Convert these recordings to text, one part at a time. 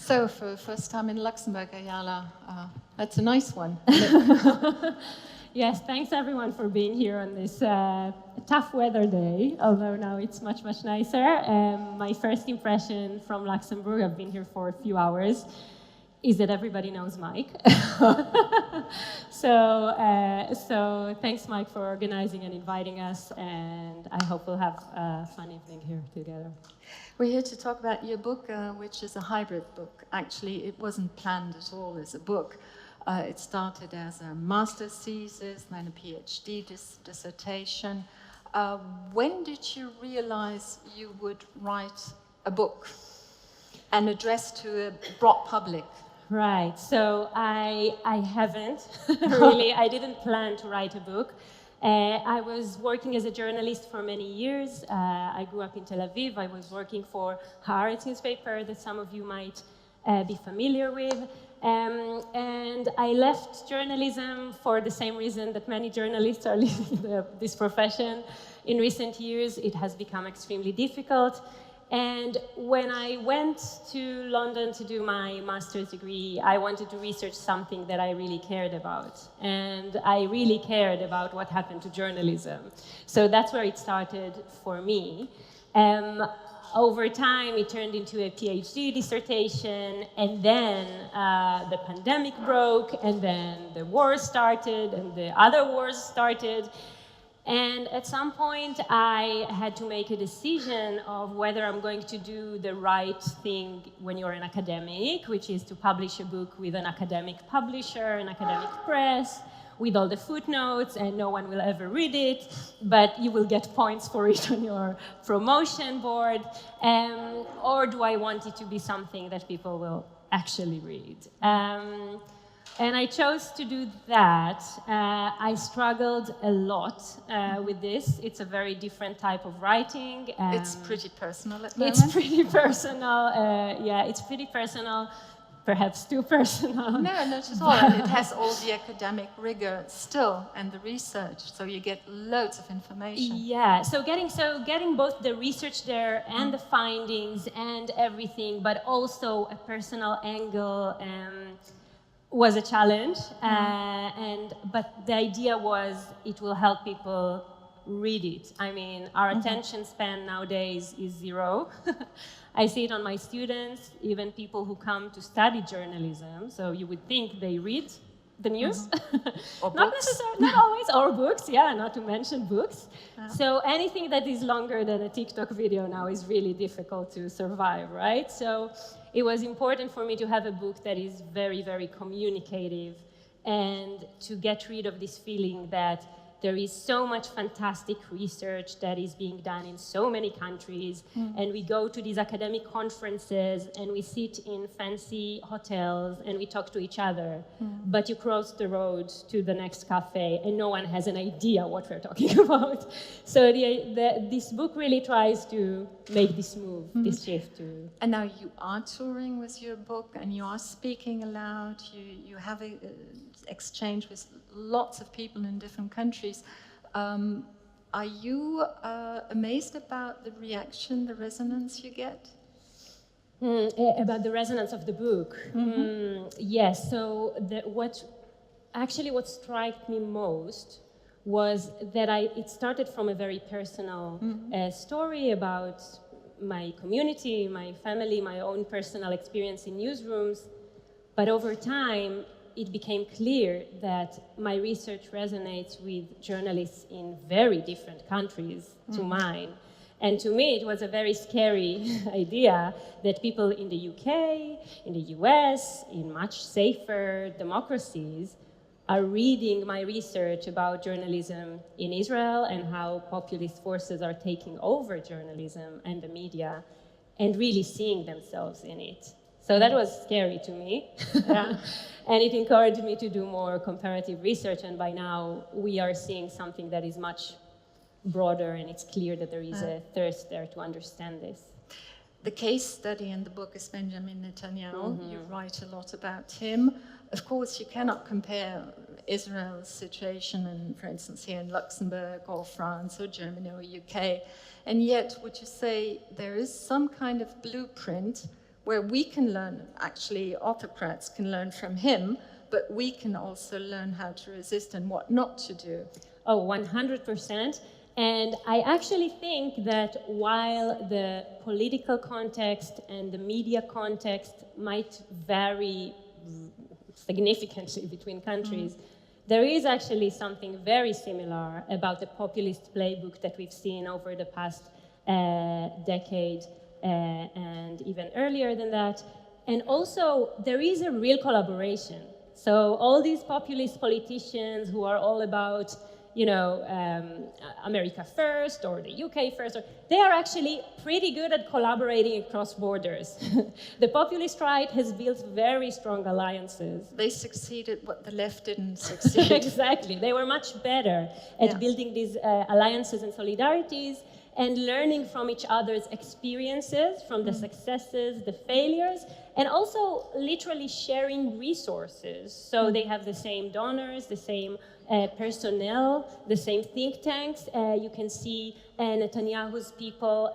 So for first time in Luxembourg, Ayala, that's a nice one. Yes, thanks everyone for being here on this tough weather day, although now it's much, much nicer. My first impression from Luxembourg, I've been here for a few hours, is that everybody knows Mike. So thanks, Mike, for organizing and inviting us, and I hope we'll have a fun evening here together. We're here to talk about your book, which is a hybrid book. Actually, it wasn't planned at all as a book. It started as a master's thesis, then a PhD dissertation. When did you realize you would write a book and address to a broad public? Right, so I haven't, really. I didn't plan to write a book. I was working as a journalist for many years. I grew up in Tel Aviv. I was working for Haaretz newspaper that some of you might be familiar with. And I left journalism for the same reason that many journalists are leaving this profession. In recent years, it has become extremely difficult. And when I went to London to do my master's degree, I wanted to research something that I really cared about. And I really cared about what happened to journalism. So that's where it started for me. Over time, it turned into a PhD dissertation, and then the pandemic broke, and then the war started, and the other wars started. And at some point, I had to make a decision of whether I'm going to do the right thing when you're an academic, which is to publish a book with an academic publisher, an academic press, with all the footnotes, and no one will ever read it, but you will get points for it on your promotion board. Or do I want it to be something that people will actually read? And I chose to do that. I struggled a lot with this. It's a very different type of writing. It's pretty personal at the moment. It's pretty personal. Yeah, it's pretty personal. Perhaps too personal. No, not at all. And it has all the academic rigor still and the research, so you get loads of information. Yeah, so getting both the research there and the findings and everything, but also a personal angle was a challenge. But the idea was it will help people read it. I mean, our attention span nowadays is 0. I see it on my students, even people who come to study journalism. So you would think they read the news. Or Not books. necessarily, not always, or books, yeah, not to mention books. So anything that is longer than a TikTok video now is really difficult to survive, right? So it was important for me to have a book that is very, very communicative and to get rid of this feeling that there is so much fantastic research that is being done in so many countries, and we go to these academic conferences, and we sit in fancy hotels, and we talk to each other, but you cross the road to the next cafe, and no one has an idea what we're talking about. So this book really tries to make this move, this shift. And now you are touring with your book, and you are speaking aloud, you have an exchange with lots of people in different countries. Are you amazed about the reaction, the resonance you get? About the resonance of the book? Yes, so what struck me most was that it started from a very personal story about my community, my family, my own personal experience in newsrooms. But over time, it became clear that my research resonates with journalists in very different countries to mine. And to me, it was a very scary idea that people in the UK, in the US, in much safer democracies, are reading my research about journalism in Israel and how populist forces are taking over journalism and the media and really seeing themselves in it. So that was scary to me. And it encouraged me to do more comparative research, and by now we are seeing something that is much broader, and it's clear that there is a thirst there to understand this. The case study in the book is Benjamin Netanyahu. You write a lot about him. Of course, you cannot compare Israel's situation, for instance, here in Luxembourg or France or Germany or UK. And yet, would you say there is some kind of blueprint where we can learn, actually autocrats can learn from him, but we can also learn how to resist and what not to do. Oh, 100%. And I actually think that while the political context and the media context might vary significantly between countries, there is actually something very similar about the populist playbook that we've seen over the past decade and even earlier than that. And also, there is a real collaboration. So all these populist politicians who are all about, you know, America first or the UK first, they are actually pretty good at collaborating across borders. The populist right has built very strong alliances. They succeeded what the left didn't succeed. Exactly. They were much better at building these alliances and solidarities and learning from each other's experiences, from the successes, the failures, and also literally sharing resources. So they have the same donors, the same personnel, the same think tanks. You can see Netanyahu's people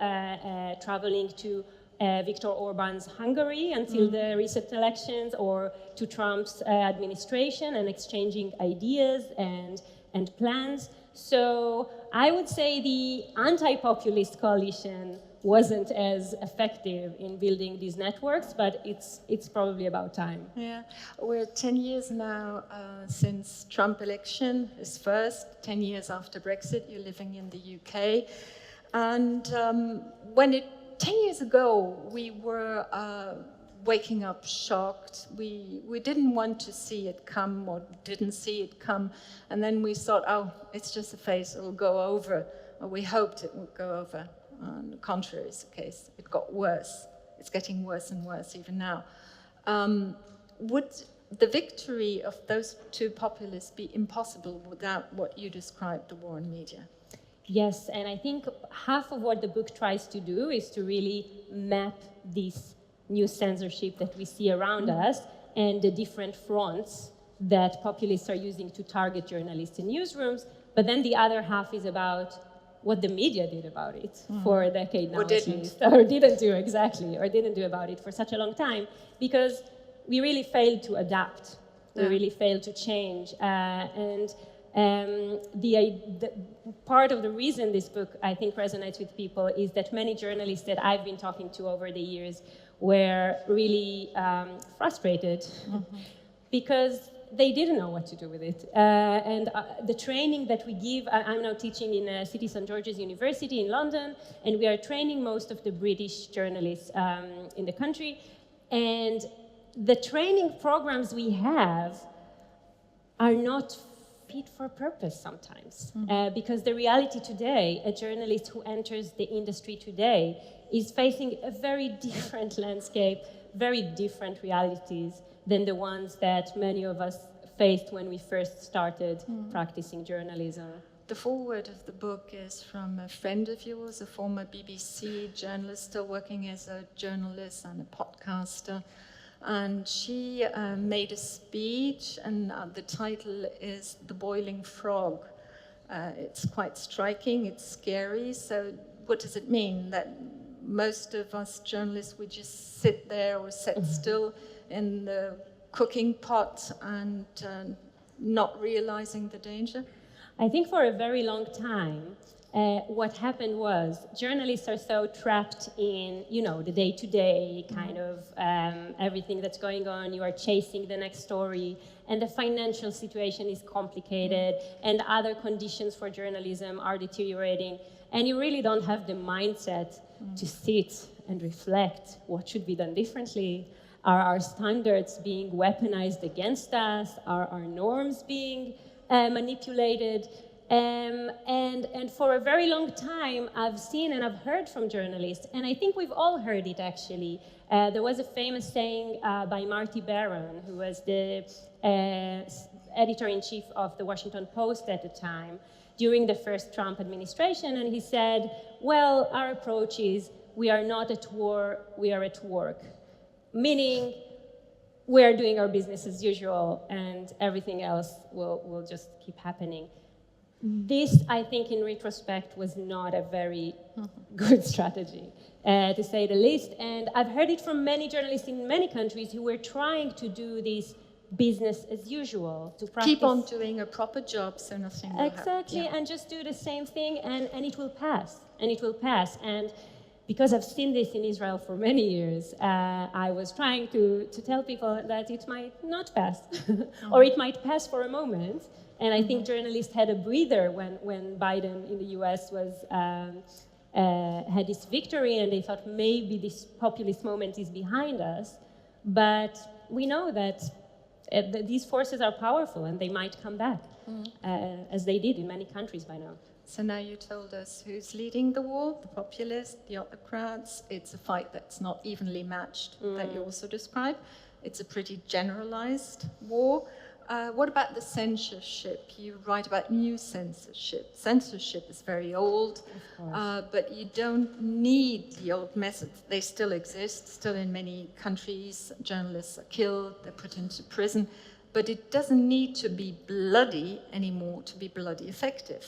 traveling to Viktor Orban's Hungary until the recent elections, or to Trump's administration, and exchanging ideas and plans. So I would say the anti-populist coalition wasn't as effective in building these networks, but it's probably about time. Yeah, we're 10 years now since Trump election, his first, 10 years after Brexit. You're living in the UK. And 10 years ago, we were waking up shocked. We didn't want to see it come, or didn't see it come. And then we thought, oh, it's just a phase, it'll go over. Or we hoped it would go over. On the contrary is the case. It got worse. It's getting worse and worse even now. Would the victory of those two populists be impossible without what you described, the war on media? Yes, and I think half of what the book tries to do is to really map this new censorship that we see around us and the different fronts that populists are using to target journalists in newsrooms. But then the other half is about what the media did about it for a decade now, at least. Or didn't do, exactly, or didn't do about it for such a long time, because we really failed to adapt. We really failed to change. And the part of the reason this book, I think, resonates with people is that many journalists that I've been talking to over the years were really frustrated because they didn't know what to do with it. And the training that we give, I'm now teaching in City St. George's University in London, and we are training most of the British journalists in the country. And the training programs we have are not fit for purpose sometimes. Because the reality today, a journalist who enters the industry today is facing a very different landscape, very different realities than the ones that many of us faced when we first started practicing journalism. The foreword of the book is from a friend of yours, a former BBC journalist, still working as a journalist and a podcaster. And she made a speech, and the title is The Boiling Frog. It's quite striking, it's scary. So what does it mean? That most of us journalists, we just sit there or sit still in the cooking pot and not realizing the danger? I think for a very long time, what happened was journalists are so trapped in, you know, the day-to-day kind of everything that's going on. You are chasing the next story, and the financial situation is complicated, and other conditions for journalism are deteriorating, and you really don't have the mindset to sit and reflect what should be done differently. Are our standards being weaponized against us? Are our norms being manipulated? And for a very long time, I've seen and I've heard from journalists, and I think we've all heard it actually. There was a famous saying by Marty Baron, who was the editor-in-chief of the Washington Post at the time, during the first Trump administration, and he said, well, our approach is we are not at war, we are at work. Meaning, we are doing our business as usual, and everything else will just keep happening. This, I think, in retrospect, was not a very good strategy. to say the least. And I've heard it from many journalists in many countries who were trying to do this business as usual, to practice. Keep on doing a proper job so nothing will happen. Exactly, and just do the same thing, and it will pass, and it will pass. And because I've seen this in Israel for many years, I was trying to tell people that it might not pass, or it might pass for a moment. And I think journalists had a breather when Biden in the US was had this victory, and they thought maybe this populist moment is behind us. But we know that these forces are powerful, and they might come back, as they did in many countries by now. So now you told us who's leading the war, the populists, the autocrats. It's a fight that's not evenly matched, that you also describe. It's a pretty generalized war. What about the censorship? You write about new censorship. Censorship is very old, but you don't need the old methods. They still exist. Still in many countries, journalists are killed, they're put into prison. But it doesn't need to be bloody anymore to be bloody effective.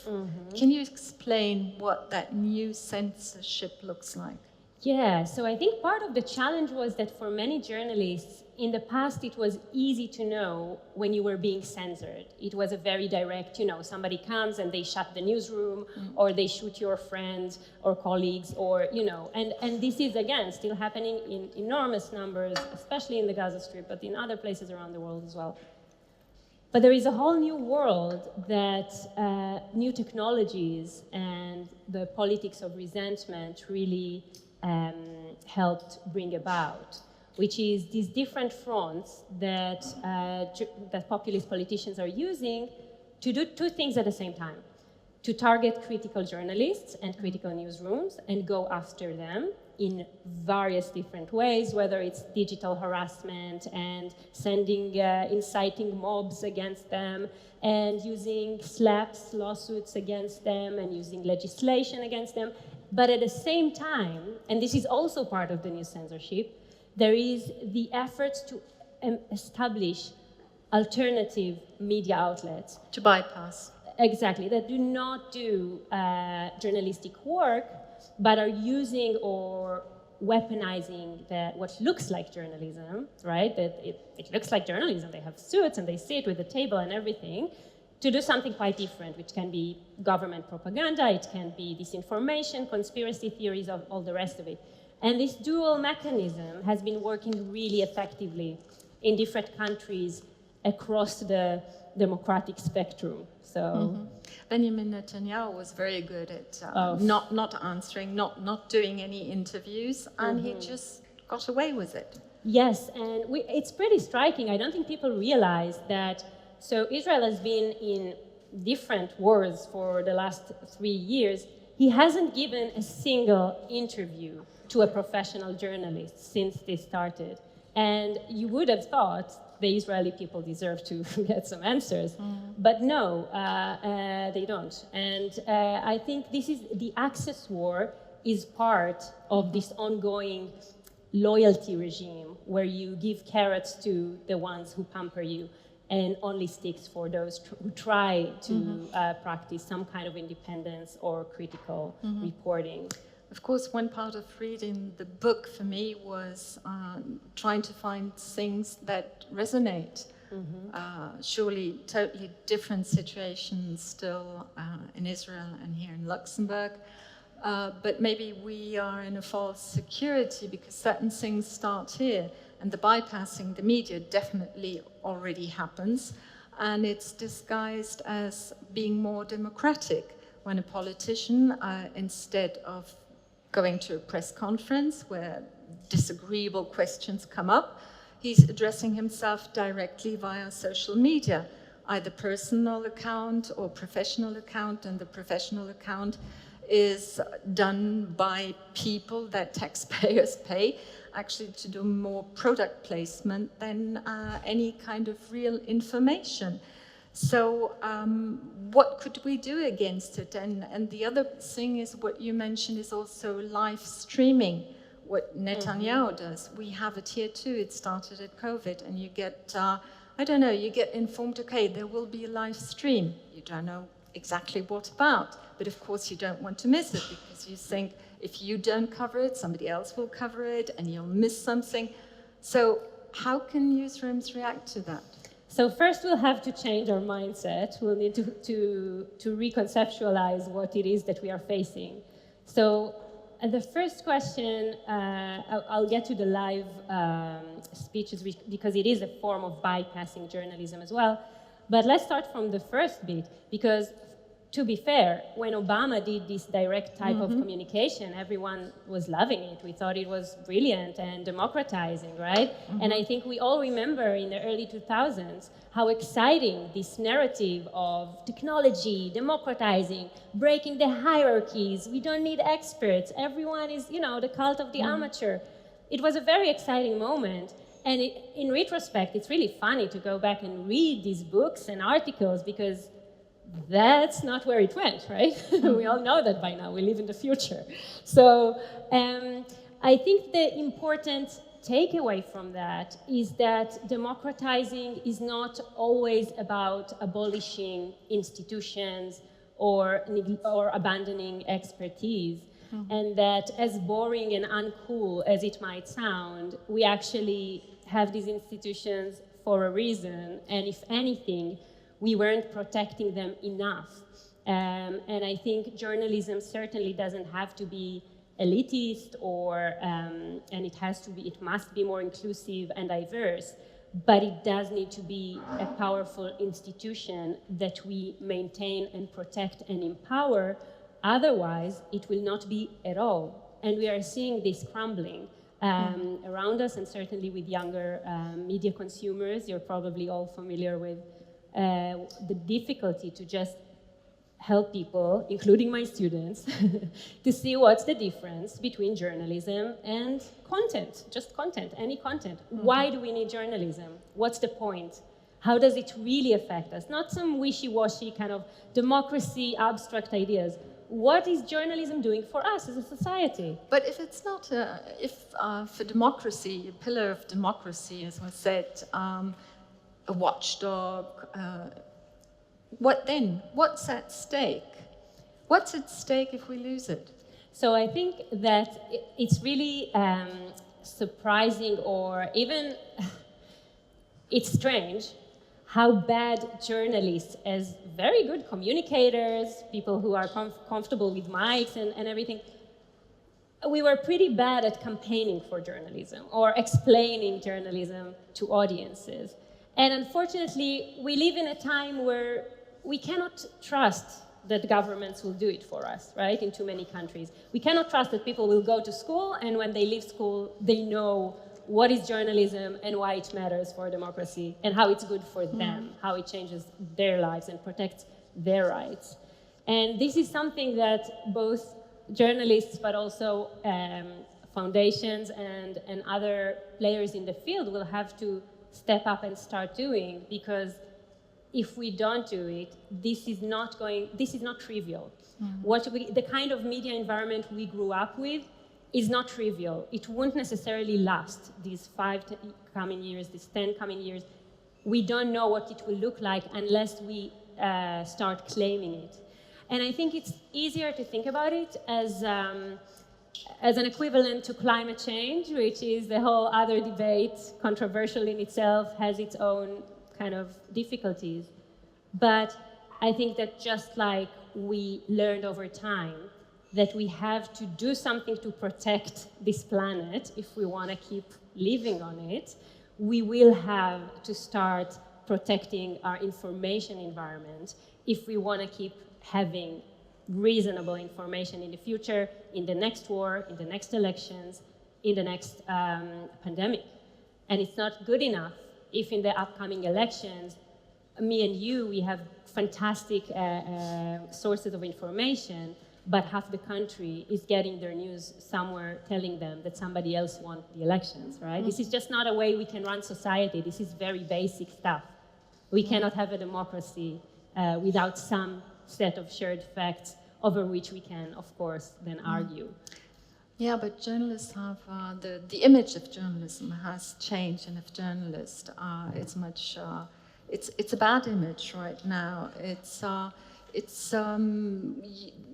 Can you explain what that new censorship looks like? Yeah, so I think part of the challenge was that for many journalists, in the past, it was easy to know when you were being censored. It was a very direct, somebody comes and they shut the newsroom, or they shoot your friends or colleagues, or, and this is, again, still happening in enormous numbers, especially in the Gaza Strip, but in other places around the world as well. But there is a whole new world that new technologies and the politics of resentment really helped bring about, which is these different fronts that populist politicians are using to do two things at the same time: to target critical journalists and critical newsrooms and go after them in various different ways, whether it's digital harassment and sending, inciting mobs against them, and using slaps, lawsuits against them, and using legislation against them. But at the same time, and this is also part of the new censorship, there is the effort to establish alternative media outlets. To bypass. Exactly, that do not do journalistic work, but are using or weaponizing what looks like journalism, right? That it looks like journalism. They have suits and they sit with the table and everything, to do something quite different, which can be government propaganda, it can be disinformation, conspiracy theories, of all the rest of it. And this dual mechanism has been working really effectively in different countries across the democratic spectrum. So Benjamin Netanyahu was very good at not answering, not doing any interviews, and he just got away with it. Yes, and it's pretty striking. I don't think people realize that. So Israel has been in different wars for the last 3 years. He hasn't given a single interview to a professional journalist since this started. And you would have thought the Israeli people deserve to get some answers. But no, they don't. And I think this is the access war is part of this ongoing loyalty regime where you give carrots to the ones who pamper you and only sticks for those who try to practice some kind of independence or critical reporting. Of course, one part of reading the book for me was trying to find things that resonate. Surely totally different situations still in Israel and here in Luxembourg. But maybe we are in a false security because certain things start here. And the bypassing the media definitely already happens. And it's disguised as being more democratic when a politician, instead of going to a press conference where disagreeable questions come up, he's addressing himself directly via social media, either personal account or professional account, and the professional account is done by people that taxpayers pay, actually to do more product placement than any kind of real information. So what could we do against it? And the other thing is what you mentioned is also live streaming, what Netanyahu does. We have it here too. It started at COVID, and you get, you get informed, okay, there will be a live stream. You don't know exactly what about, but of course you don't want to miss it because you think if you don't cover it, somebody else will cover it, and you'll miss something. So how can newsrooms react to that? So first we'll have to change our mindset. We'll need to reconceptualize what it is that we are facing. So the first question, I'll get to the live speeches because it is a form of bypassing journalism as well. But let's start from the first bit, because to be fair, when Obama did this direct type of communication, everyone was loving it. We thought it was brilliant and democratizing, right? And I think we all remember in the early 2000s how exciting this narrative of technology, democratizing, breaking the hierarchies, we don't need experts, everyone is, you know, the cult of the amateur. It was a very exciting moment. And in retrospect, it's really funny to go back and read these books and articles, because that's not where it went, right? We all know that by now. We live in the future. So I think the important takeaway from that is that democratizing is not always about abolishing institutions or abandoning expertise. And that as boring and uncool as it might sound, we actually have these institutions for a reason. And if anything, we weren't protecting them enough. And I think journalism certainly doesn't have to be elitist or, and it must be more inclusive and diverse, but it does need to be a powerful institution that we maintain and protect and empower. Otherwise, it will not be at all. And we are seeing this crumbling around us, and certainly with younger media consumers. You're probably all familiar with the difficulty to just help people, including my students, to see what's the difference between journalism and content, just content, any content. Why do we need journalism? What's the point? How does it really affect us? Not some wishy-washy kind of democracy, abstract ideas. What is journalism doing for us as a society? But if it's not, for democracy, a pillar of democracy, as was said, a watchdog, what then? What's at stake? What's at stake if we lose it? So I think that it's really surprising, or even it's strange how bad journalists, as very good communicators, people who are comfortable with mics and everything, we were pretty bad at campaigning for journalism or explaining journalism to audiences. And unfortunately, we live in a time where we cannot trust that governments will do it for us, right, in too many countries. We cannot trust that people will go to school, and when they leave school, they know what is journalism and why it matters for democracy and how it's good for them, how it changes their lives and protects their rights. And this is something that both journalists, but also foundations and other players in the field will have to step up and start doing, because if we don't do it, this is not trivial. The kind of media environment we grew up with is not trivial. It won't necessarily last these 5 coming years, these 10 coming years. We don't know what it will look like unless we start claiming it. And I think it's easier to think about it as an equivalent to climate change, which is the whole other debate, controversial in itself, has its own kind of difficulties. But I think that just like we learned over time that we have to do something to protect this planet if we want to keep living on it, we will have to start protecting our information environment if we want to keep having reasonable information in the future, in the next war, in the next elections, in the next pandemic. And it's not good enough if in the upcoming elections, me and you, we have fantastic sources of information, but half the country is getting their news somewhere telling them that somebody else won the elections, right? This is just not a way we can run society. This is very basic stuff. We cannot have a democracy without some set of shared facts over which we can, of course, then argue. Yeah, but journalists have, the image of journalism has changed, and if journalists, it's a bad image right now. it's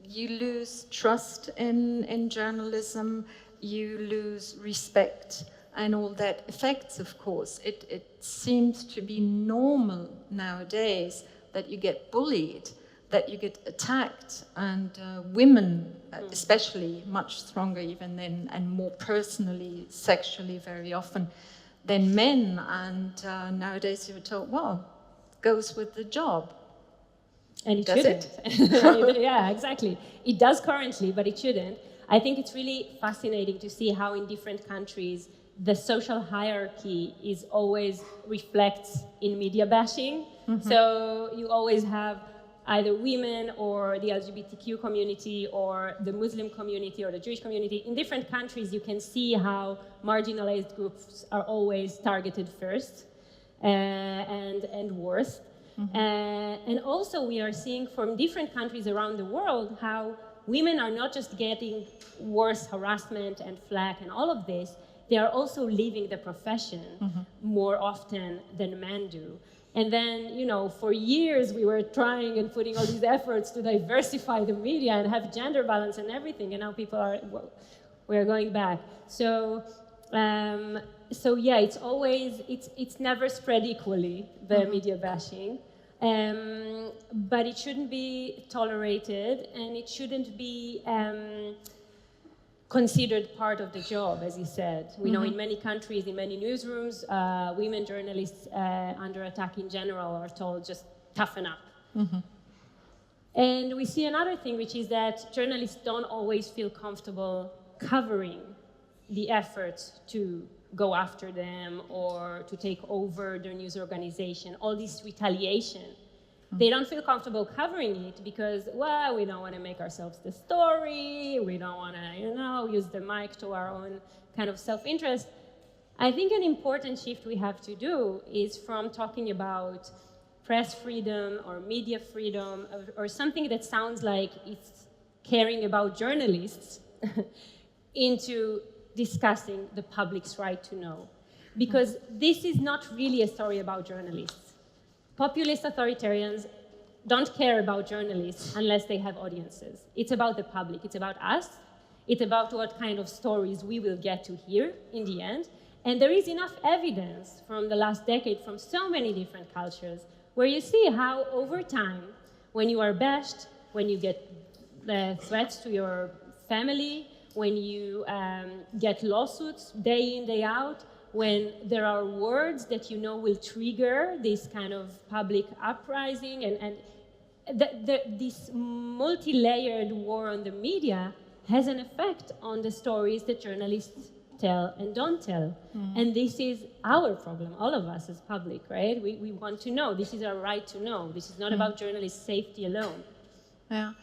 you lose trust in journalism, you lose respect, and all that affects, of course. It seems to be normal nowadays that you get bullied, that you get attacked, and women especially, much stronger even then, and more personally, sexually very often than men. And nowadays you're told, well, it goes with the job. And it does shouldn't. it? Yeah, exactly. It does currently, but it shouldn't. I think it's really fascinating to see how in different countries the social hierarchy is always reflects in media bashing. Mm-hmm. So you always have either women or the LGBTQ community or the Muslim community or the Jewish community. In different countries, you can see how marginalized groups are always targeted first and worst. Mm-hmm. And also we are seeing from different countries around the world how women are not just getting worse harassment and flack and all of this, they are also leaving the profession mm-hmm. more often than men do. And then, you know, for years we were trying and putting all these efforts to diversify the media and have gender balance and everything, and now people are, well, we're going back. So yeah, it's always, it's never spread equally, the mm-hmm. media bashing. But it shouldn't be tolerated, and it shouldn't be considered part of the job, as you said. We mm-hmm. know in many countries, in many newsrooms, women journalists under attack in general are told just toughen up. Mm-hmm. And we see another thing, which is that journalists don't always feel comfortable covering the efforts to go after them or to take over their news organization, all this retaliation. Mm-hmm. They don't feel comfortable covering it because, well, we don't want to make ourselves the story, we don't want to, you know, use the mic to our own kind of self-interest. I think an important shift we have to do is from talking about press freedom or media freedom or something that sounds like it's caring about journalists into discussing the public's right to know. Because this is not really a story about journalists. Populist authoritarians don't care about journalists unless they have audiences. It's about the public, it's about us, it's about what kind of stories we will get to hear in the end. And there is enough evidence from the last decade from so many different cultures where you see how over time, when you are bashed, when you get threats to your family, when you get lawsuits day in, day out, when there are words that you know will trigger this kind of public uprising, and this multi-layered war on the media has an effect on the stories that journalists tell and don't tell. Mm. And this is our problem, all of us as public, right? We want to know. This is our right to know. This is not about journalist safety alone. Yeah.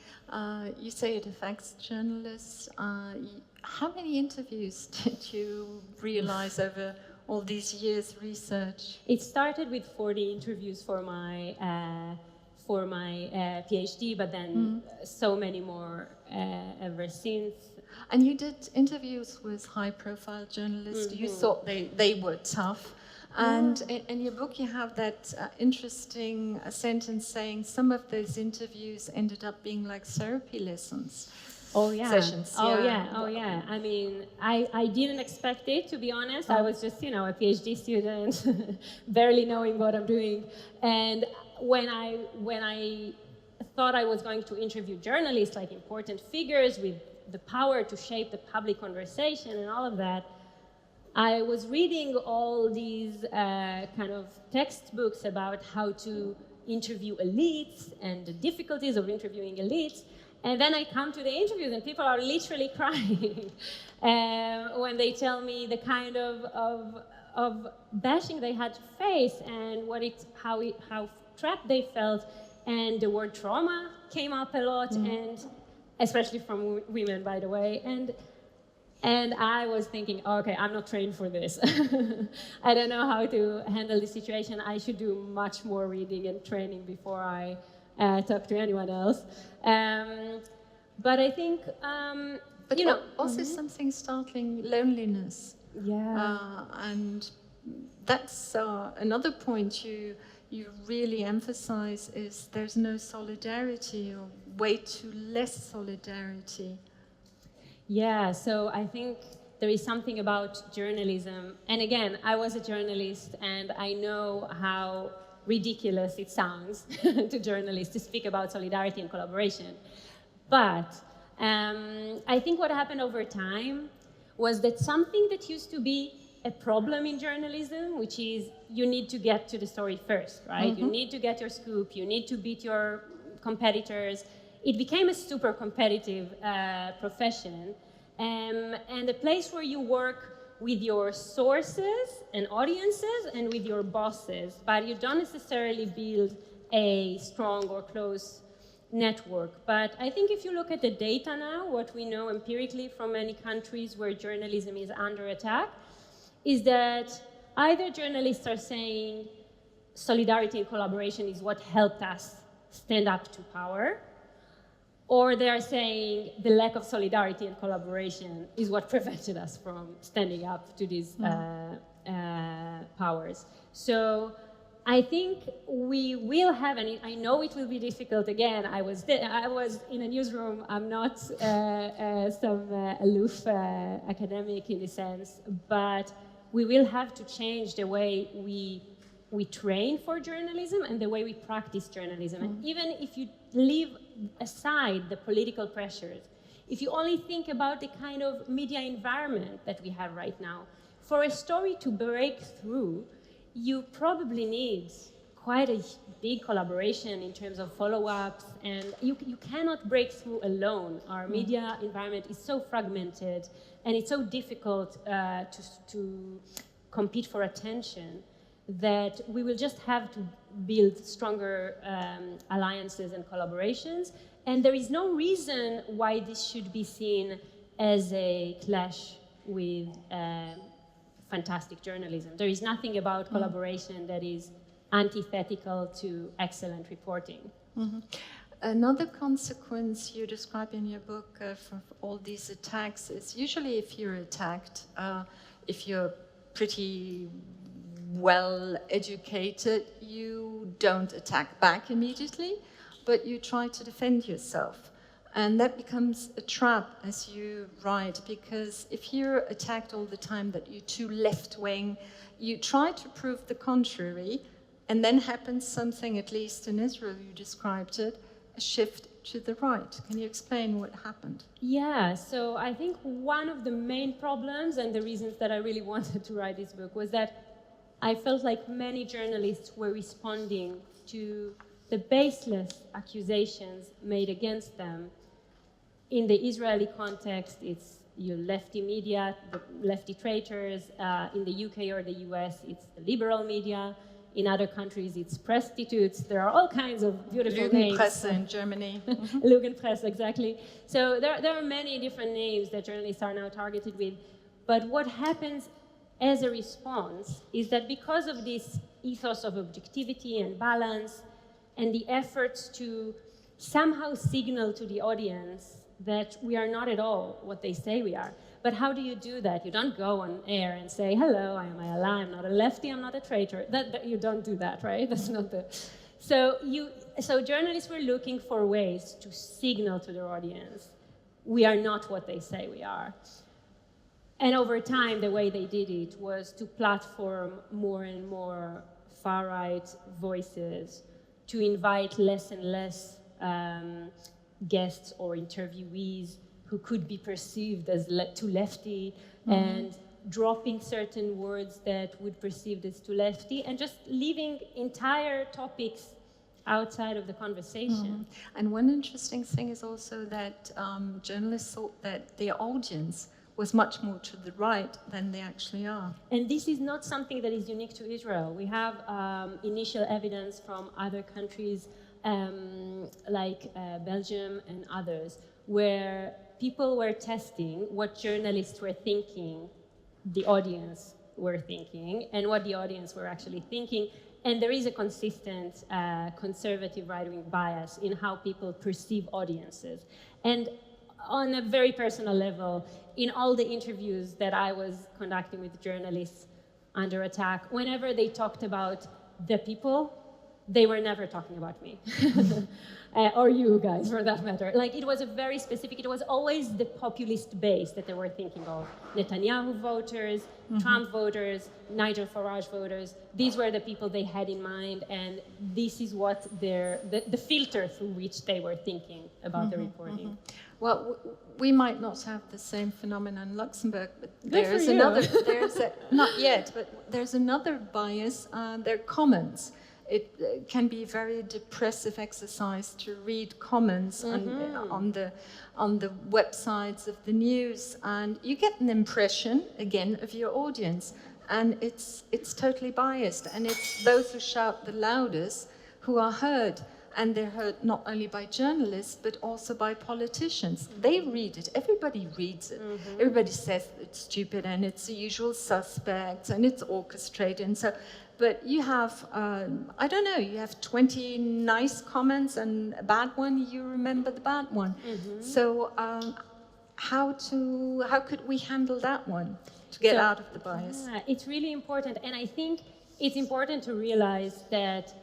You say it affects journalists. How many interviews did you realize over all these years research? It started with 40 interviews for my PhD, but then so many more ever since. And you did interviews with high-profile journalists. Mm-hmm. You thought they were tough. And in your book, you have that interesting sentence saying some of those interviews ended up being like therapy lessons. Oh, yeah. Sessions. Oh, yeah. Oh, yeah. I mean, I didn't expect it, to be honest. I was just, you know, a PhD student, barely knowing what I'm doing. And when I thought I was going to interview journalists, like important figures with the power to shape the public conversation and all of that, I was reading all these kind of textbooks about how to interview elites and the difficulties of interviewing elites. And then I come to the interviews and people are literally crying when they tell me the kind of bashing they had to face and how trapped they felt. And the word trauma came up a lot, and especially from women, by the way. And I was thinking, okay, I'm not trained for this. I don't know how to handle this situation. I should do much more reading and training before I talk to anyone else. But I think, but you know, also something startling, loneliness. Yeah. And that's another point you you really emphasize is there's no solidarity, or way too less solidarity. Yeah, so I think there is something about journalism, and again, I was a journalist, and I know how ridiculous it sounds to journalists to speak about solidarity and collaboration. But I think what happened over time was that something that used to be a problem in journalism, which is you need to get to the story first, right? Mm-hmm. You need to get your scoop, you need to beat your competitors. It became a super competitive profession, and a place where you work with your sources and audiences and with your bosses, but you don't necessarily build a strong or close network. But I think if you look at the data now, what we know empirically from many countries where journalism is under attack, is that either journalists are saying solidarity and collaboration is what helped us stand up to power, or they are saying the lack of solidarity and collaboration is what prevented us from standing up to these powers. So I think we will have, and I know it will be difficult. Again, I was in a newsroom. I'm not some aloof academic in a sense, but we will have to change the way we train for journalism and the way we practice journalism. Mm-hmm. And even if you leave aside the political pressures, if you only think about the kind of media environment that we have right now, for a story to break through, you probably need quite a big collaboration in terms of follow-ups, and you cannot break through alone. Our media environment is so fragmented, and it's so difficult to compete for attention that we will just have to build stronger alliances and collaborations. And there is no reason why this should be seen as a clash with fantastic journalism. There is nothing about collaboration that is antithetical to excellent reporting. Mm-hmm. Another consequence you describe in your book for all these attacks is usually if you're attacked, if you're pretty well educated, you don't attack back immediately, but you try to defend yourself. And that becomes a trap, as you write, because if you're attacked all the time that you're too left-wing, you try to prove the contrary, and then happens something, at least in Israel you described it, a shift to the right. Can you explain what happened? Yeah, so I think one of the main problems and the reasons that I really wanted to write this book was that I felt like many journalists were responding to the baseless accusations made against them. In the Israeli context, it's your lefty media, the lefty traitors. In the UK or the US, it's the liberal media. In other countries, it's prostitutes. There are all kinds of beautiful names. Lügenpresse in Germany. Lügenpresse, exactly. So there are many different names that journalists are now targeted with. But what happens as a response is that because of this ethos of objectivity and balance and the efforts to somehow signal to the audience that we are not at all what they say we are. But how do you do that? You don't go on air and say, hello, I am Ayala, I'm not a lefty, I'm not a traitor. You don't do that, right? That's not the... So journalists were looking for ways to signal to their audience, we are not what they say we are. And over time, the way they did it was to platform more and more far-right voices, to invite less and less guests or interviewees who could be perceived as too lefty, and dropping certain words that would be perceived as too lefty, and just leaving entire topics outside of the conversation. And one interesting thing is also that journalists thought that their audience was much more to the right than they actually are. And this is not something that is unique to Israel. We have initial evidence from other countries like Belgium and others, where people were testing what journalists were thinking the audience were thinking and what the audience were actually thinking. And there is a consistent conservative right-wing bias in how people perceive audiences. And on a very personal level, in all the interviews that I was conducting with journalists under attack, whenever they talked about the people, they were never talking about me. Or you guys, for that matter. Like, it was a very specific, it was always the populist base that they were thinking of. Netanyahu voters, Trump voters, Nigel Farage voters. These were the people they had in mind, and this is what the filter through which they were thinking about the reporting. Well, we might not have the same phenomenon in Luxembourg, but there's another, not yet, but there's another bias, they're comments. It can be a very depressive exercise to read comments on the websites of the news, and you get an impression, again, of your audience, and it's totally biased, and it's those who shout the loudest who are heard. And they're heard not only by journalists, but also by politicians. They read it. Everybody reads it. Everybody says it's stupid and it's the usual suspects and it's orchestrated. And so, but you have, I don't know, you have 20 nice comments and a bad one, you remember the bad one. So how could we handle that one to get out of the bias? Yeah, it's really important. And I think it's important to realize that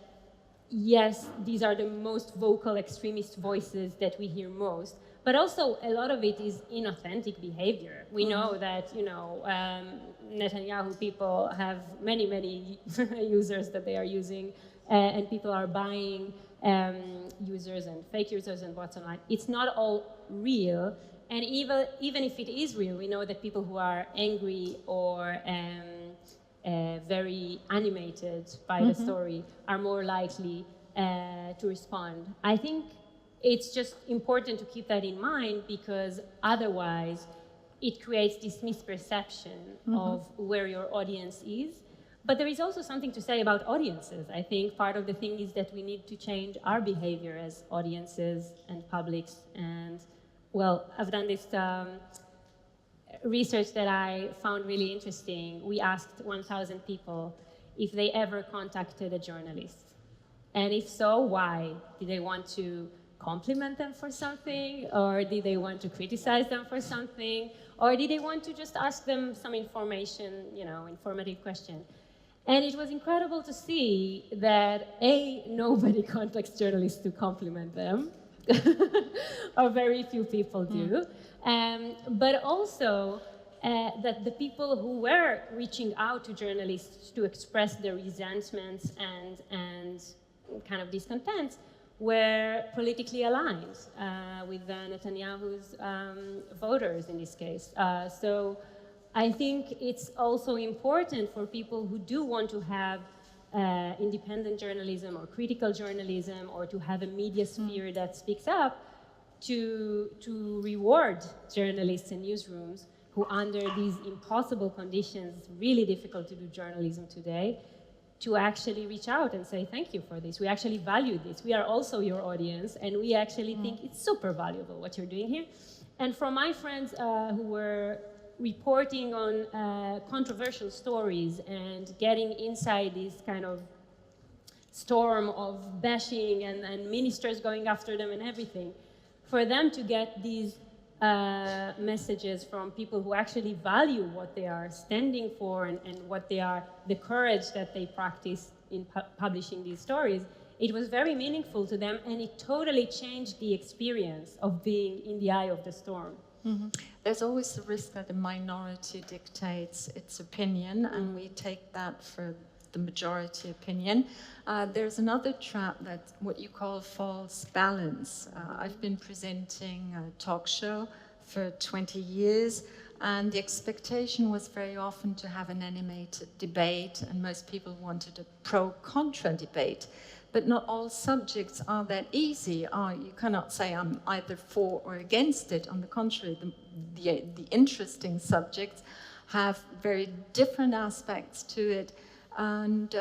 yes, these are the most vocal extremist voices that we hear most, but also a lot of it is inauthentic behavior. We know that, Netanyahu people have many users that they are using, and people are buying users and fake users and bots online. It's not all real, and even if it is real, we know that people who are angry or very animated by the story are more likely to respond. I think it's just important to keep that in mind, because otherwise it creates this misperception of where your audience is. But there is also something to say about audiences. I think part of the thing is that we need to change our behavior as audiences and publics. And well, I've done this research that I found really interesting. We asked 1,000 people if they ever contacted a journalist. And if so, why? Did they want to compliment them for something? Or did they want to criticize them for something? Or did they want to just ask them some information, informative question? And it was incredible to see that nobody contacts journalists to compliment them, or very few people do. But also that the people who were reaching out to journalists to express their resentments and kind of discontents were politically aligned with Netanyahu's voters in this case. So I think it's also important for people who do want to have independent journalism or critical journalism, or to have a media sphere that speaks up, to reward journalists and newsrooms who, under these impossible conditions, really difficult to do journalism today, to actually reach out and say, thank you for this. We actually value this. We are also your audience, and we actually think it's super valuable what you're doing here. And from my friends who were reporting on controversial stories and getting inside this kind of storm of bashing and ministers going after them and everything, for them to get these messages from people who actually value what they are standing for and what they are, the courage that they practice in publishing these stories, it was very meaningful to them, and it totally changed the experience of being in the eye of the storm. There's always the risk that a minority dictates its opinion, and we take that for the majority opinion. There's another trap, that's what you call false balance. I've been presenting a talk show for 20 years, and the expectation was very often to have an animated debate, and most people wanted a pro-contra debate. But not all subjects are that easy. You cannot say I'm either for or against it. On the contrary, the interesting subjects have very different aspects to it. And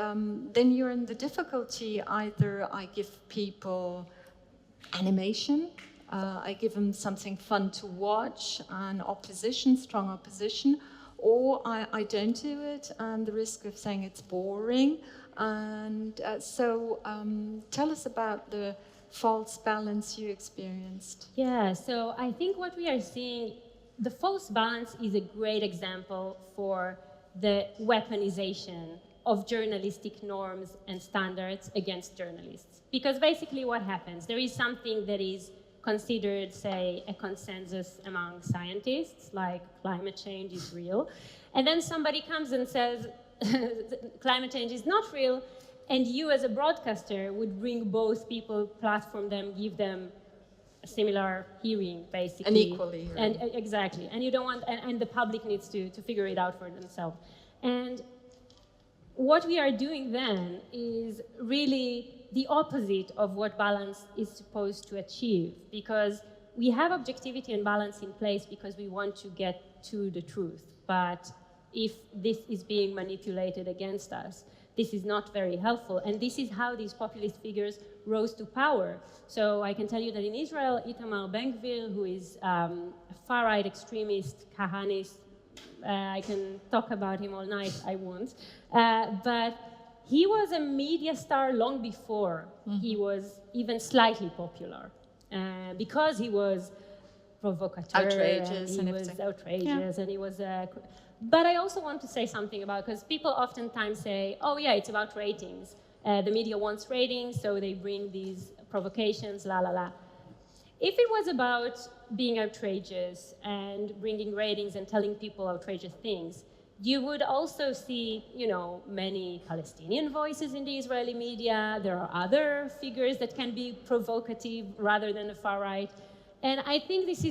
then you're in the difficulty, either I give people animation, I give them something fun to watch, and opposition, strong opposition, or I don't do it, and the risk of saying it's boring. And so tell us about the false balance you experienced. Yeah, so I think what we are seeing, the false balance is a great example for the weaponization of journalistic norms and standards against journalists. Because basically what happens, there is something that is considered, say, a consensus among scientists, like climate change is real, and then somebody comes and says climate change is not real, and you as a broadcaster would bring both people, platform them, give them a similar hearing, basically. An equal hearing. And exactly. And you don't want, and the public needs to figure it out for themselves. And what we are doing then is really the opposite of what balance is supposed to achieve, because we have objectivity and balance in place because we want to get to the truth. But if this is being manipulated against us, this is not very helpful. And this is how these populist figures rose to power. So I can tell you that in Israel, Itamar Ben-Gvir, who is a far-right extremist, Kahanist, I can talk about him all night, I won't. But he was a media star long before he was even slightly popular, because he was provocateur, outrageous, and he was outrageous, and he was. But I also want to say something about, because people oftentimes say, "Oh yeah, it's about ratings. The media wants ratings, so they bring these provocations, la la la." If it was about being outrageous and bringing ratings and telling people outrageous things, you would also see, many Palestinian voices in the Israeli media. There are other figures that can be provocative rather than the far right. And I think this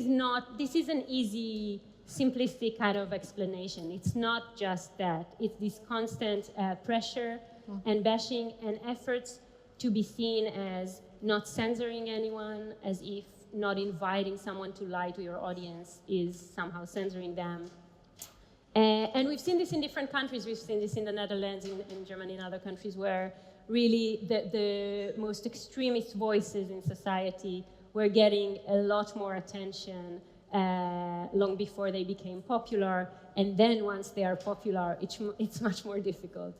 is an easy, simplistic kind of explanation. It's not just that. It's this constant pressure and bashing and efforts to be seen as not censoring anyone, as if not inviting someone to lie to your audience is somehow censoring them. And we've seen this in different countries. We've seen this in the Netherlands, in Germany, and other countries where really the most extremist voices in society were getting a lot more attention long before they became popular. And then once they are popular, it's much more difficult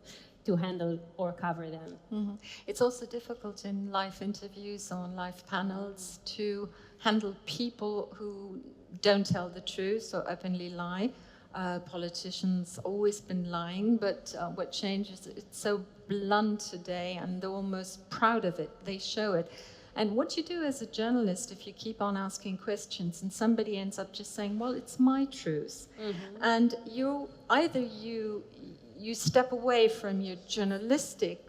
to handle or cover them. Mm-hmm. It's also difficult in live interviews or live panels to handle people who don't tell the truth or openly lie. Politicians always been lying, but what changes, it's so blunt today, and they're almost proud of it. They show it. And what you do as a journalist, if you keep on asking questions and somebody ends up just saying, well, it's my truth. Mm-hmm. And you step away from your journalistic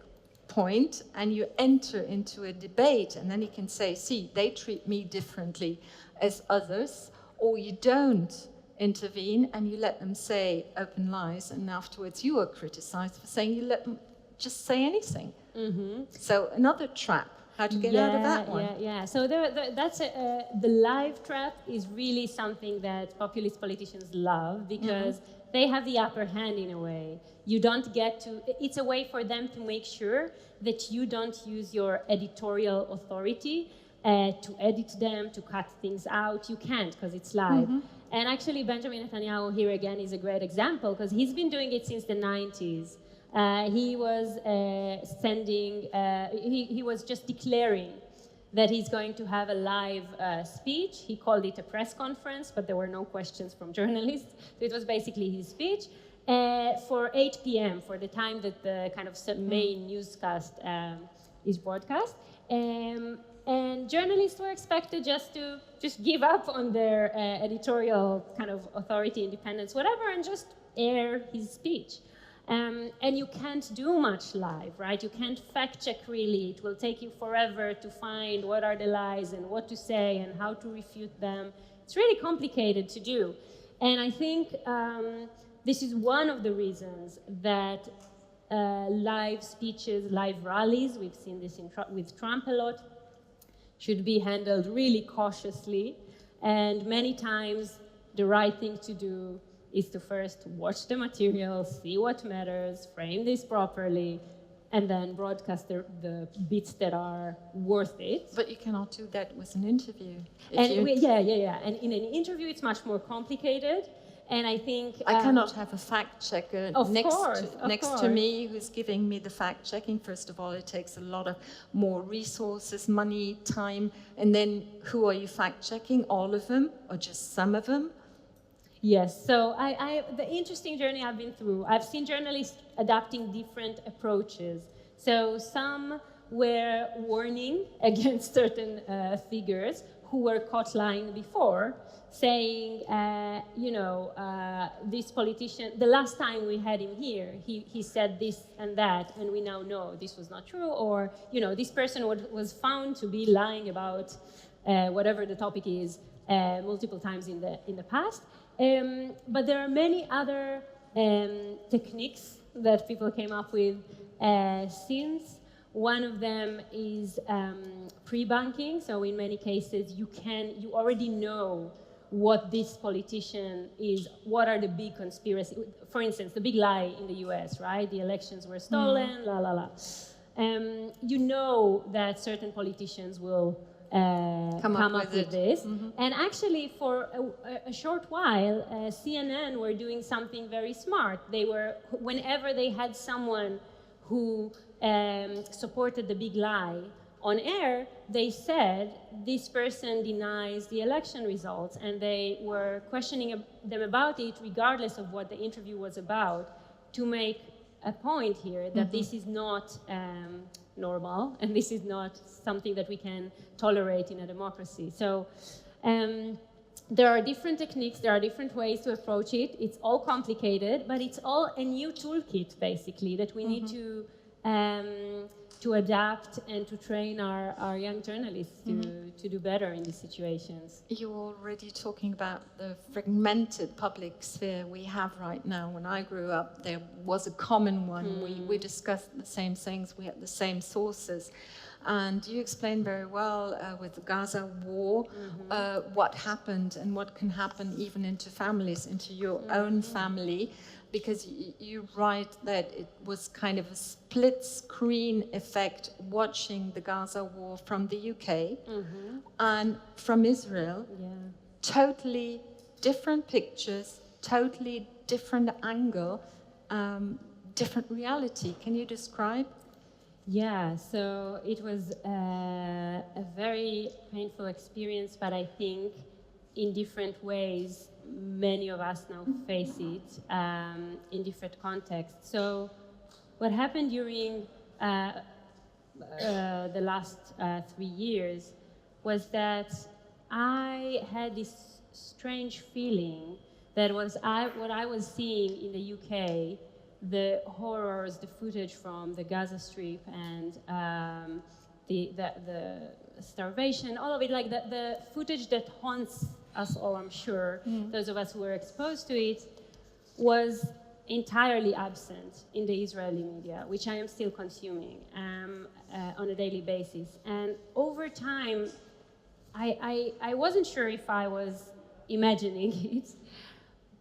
point and you enter into a debate, and then you can say, see, they treat me differently as others, or you don't intervene and you let them say open lies, and afterwards you are criticized for saying you let them just say anything. Mm-hmm. So another trap. How to get out of that one? Yeah. So the live trap is really something that populist politicians love, because they have the upper hand in a way. You don't get to, it's a way for them to make sure that you don't use your editorial authority to edit them, to cut things out. You can't, because it's live. Mm-hmm. And actually, Benjamin Netanyahu here again is a great example, because he's been doing it since the 90s. He was he was just declaring that he's going to have a live speech. He called it a press conference, but there were no questions from journalists. So it was basically his speech for 8 p.m., for the time that the kind of main newscast is broadcast. And journalists were expected just to give up on their editorial kind of authority, independence, whatever, and just air his speech. And you can't do much live, right? You can't fact check really. It will take you forever to find what are the lies and what to say and how to refute them. It's really complicated to do. And I think this is one of the reasons that live speeches, live rallies, we've seen this with Trump a lot, should be handled really cautiously. And many times the right thing to do is to first watch the material, see what matters, frame this properly, and then broadcast the bits that are worth it. But you cannot do that with an interview. And And in an interview, it's much more complicated. And I think I cannot have a fact checker next to me who's giving me the fact checking. First of all, it takes a lot of more resources, money, time, and then who are you fact checking? All of them or just some of them? Yes, so the interesting journey I've been through, I've seen journalists adapting different approaches. So some were warning against certain figures who were caught lying before, saying, this politician, the last time we had him here, he said this and that, and we now know this was not true, or, this person was found to be lying about whatever the topic is multiple times in the past. But there are many other techniques that people came up with since. One of them is pre-banking. So in many cases, you already know what this politician is, what are the big conspiracies. For instance, the big lie in the US, right? The elections were stolen, la, la, la. You know that certain politicians will come up with this. Mm-hmm. And actually, for a short while, CNN were doing something very smart. They were, whenever they had someone who supported the big lie on air, they said, this person denies the election results, and they were questioning them about it, regardless of what the interview was about, to make a point here that this is not normal, and this is not something that we can tolerate in a democracy. So there are different techniques, there are different ways to approach it. It's all complicated, but it's all a new toolkit, basically, that we need to adapt and to train our young journalists to do better in these situations. You're already talking about the fragmented public sphere we have right now. When I grew up, there was a common one. We discussed the same things, we had the same sources. And you explained very well with the Gaza war what happened and what can happen even into families, into your own family. Because you write that it was kind of a split screen effect watching the Gaza war from the UK and from Israel. Yeah. Totally different pictures, totally different angle, different reality. Can you describe? Yeah, so it was a very painful experience, but I think in different ways many of us now face it in different contexts. So what happened during the last 3 years was that I had this strange feeling that what I was seeing in the UK, the horrors, the footage from the Gaza Strip and the starvation, all of it, like the footage that haunts us all, I'm sure, those of us who were exposed to it, was entirely absent in the Israeli media, which I am still consuming on a daily basis. And over time, I wasn't sure if I was imagining it,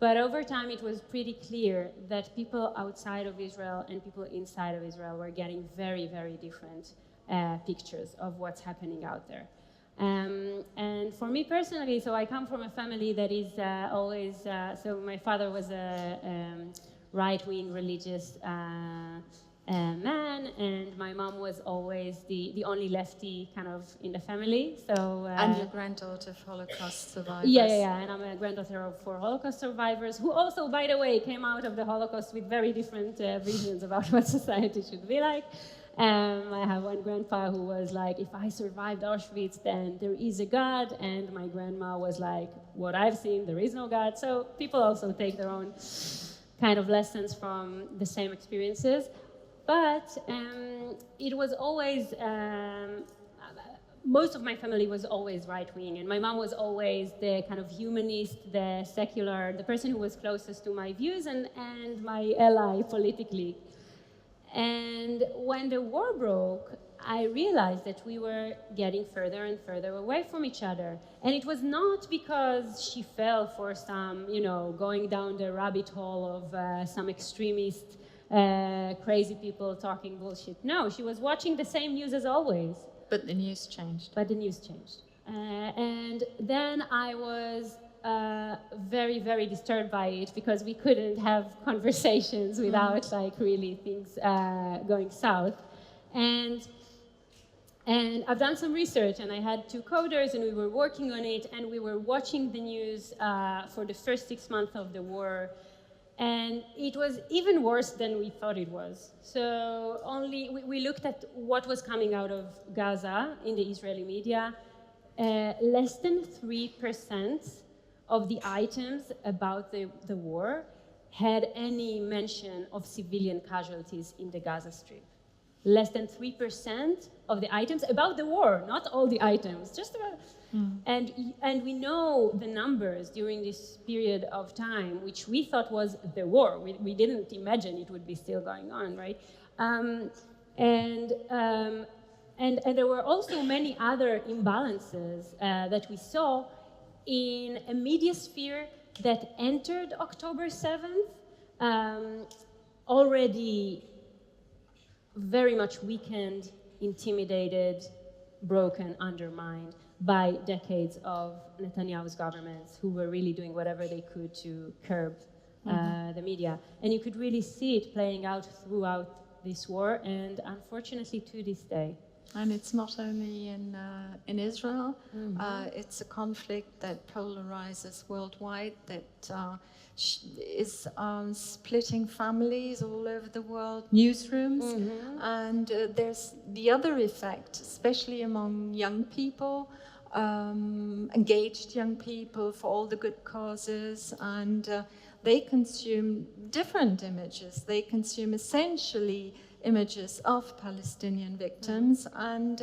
but over time it was pretty clear that people outside of Israel and people inside of Israel were getting very, very different pictures of what's happening out there. And for me personally, so I come from a family that is always, so my father was a right-wing religious man, and my mom was always the only lefty kind of in the family. So and your granddaughter of Holocaust survivors. Yeah, and I'm a granddaughter of 4 Holocaust survivors, who also, by the way, came out of the Holocaust with very different visions about what society should be like. I have one grandpa who was like, if I survived Auschwitz, then there is a God. And my grandma was like, what I've seen, there is no God. So people also take their own kind of lessons from the same experiences. But it was always, most of my family was always right-wing. And my mom was always the kind of humanist, the secular, the person who was closest to my views and my ally politically. And when the war broke, I realized that we were getting further and further away from each other. And it was not because she fell for some, going down the rabbit hole of some extremist, crazy people talking bullshit. No, she was watching the same news as always. But the news changed. And then I was very, very disturbed by it because we couldn't have conversations without really things going south. And And I've done some research, and I had 2 coders, and we were working on it, and we were watching the news for the first 6 months of the war, and it was even worse than we thought it was. So we looked at what was coming out of Gaza in the Israeli media. Less than 3% of the items about the war had any mention of civilian casualties in the Gaza Strip. Less than 3% of the items about the war, not all the items, just about. And we know the numbers during this period of time, which we thought was the war. We didn't imagine it would be still going on, right? And there were also many other imbalances that we saw in a media sphere that entered October 7th, already very much weakened, intimidated, broken, undermined by decades of Netanyahu's governments who were really doing whatever they could to curb the media. And you could really see it playing out throughout this war, and unfortunately to this day. And it's not only in Israel, it's a conflict that polarizes worldwide, that is splitting families all over the world, newsrooms, and there's the other effect, especially among young people, engaged young people for all the good causes, and they consume different images. They consume essentially images of Palestinian victims, and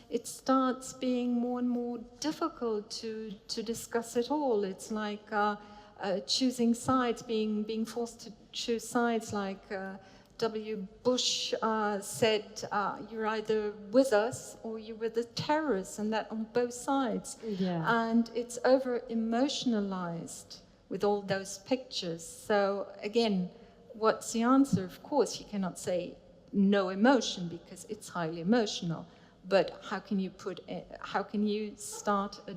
it starts being more and more difficult to discuss it all. It's like choosing sides, being forced to choose sides, like W. Bush said, you're either with us or you're with the terrorists, and that on both sides. Yeah. And it's over-emotionalized with all those pictures. So again, what's the answer? Of course, you cannot say no emotion because it's highly emotional. But how can you start a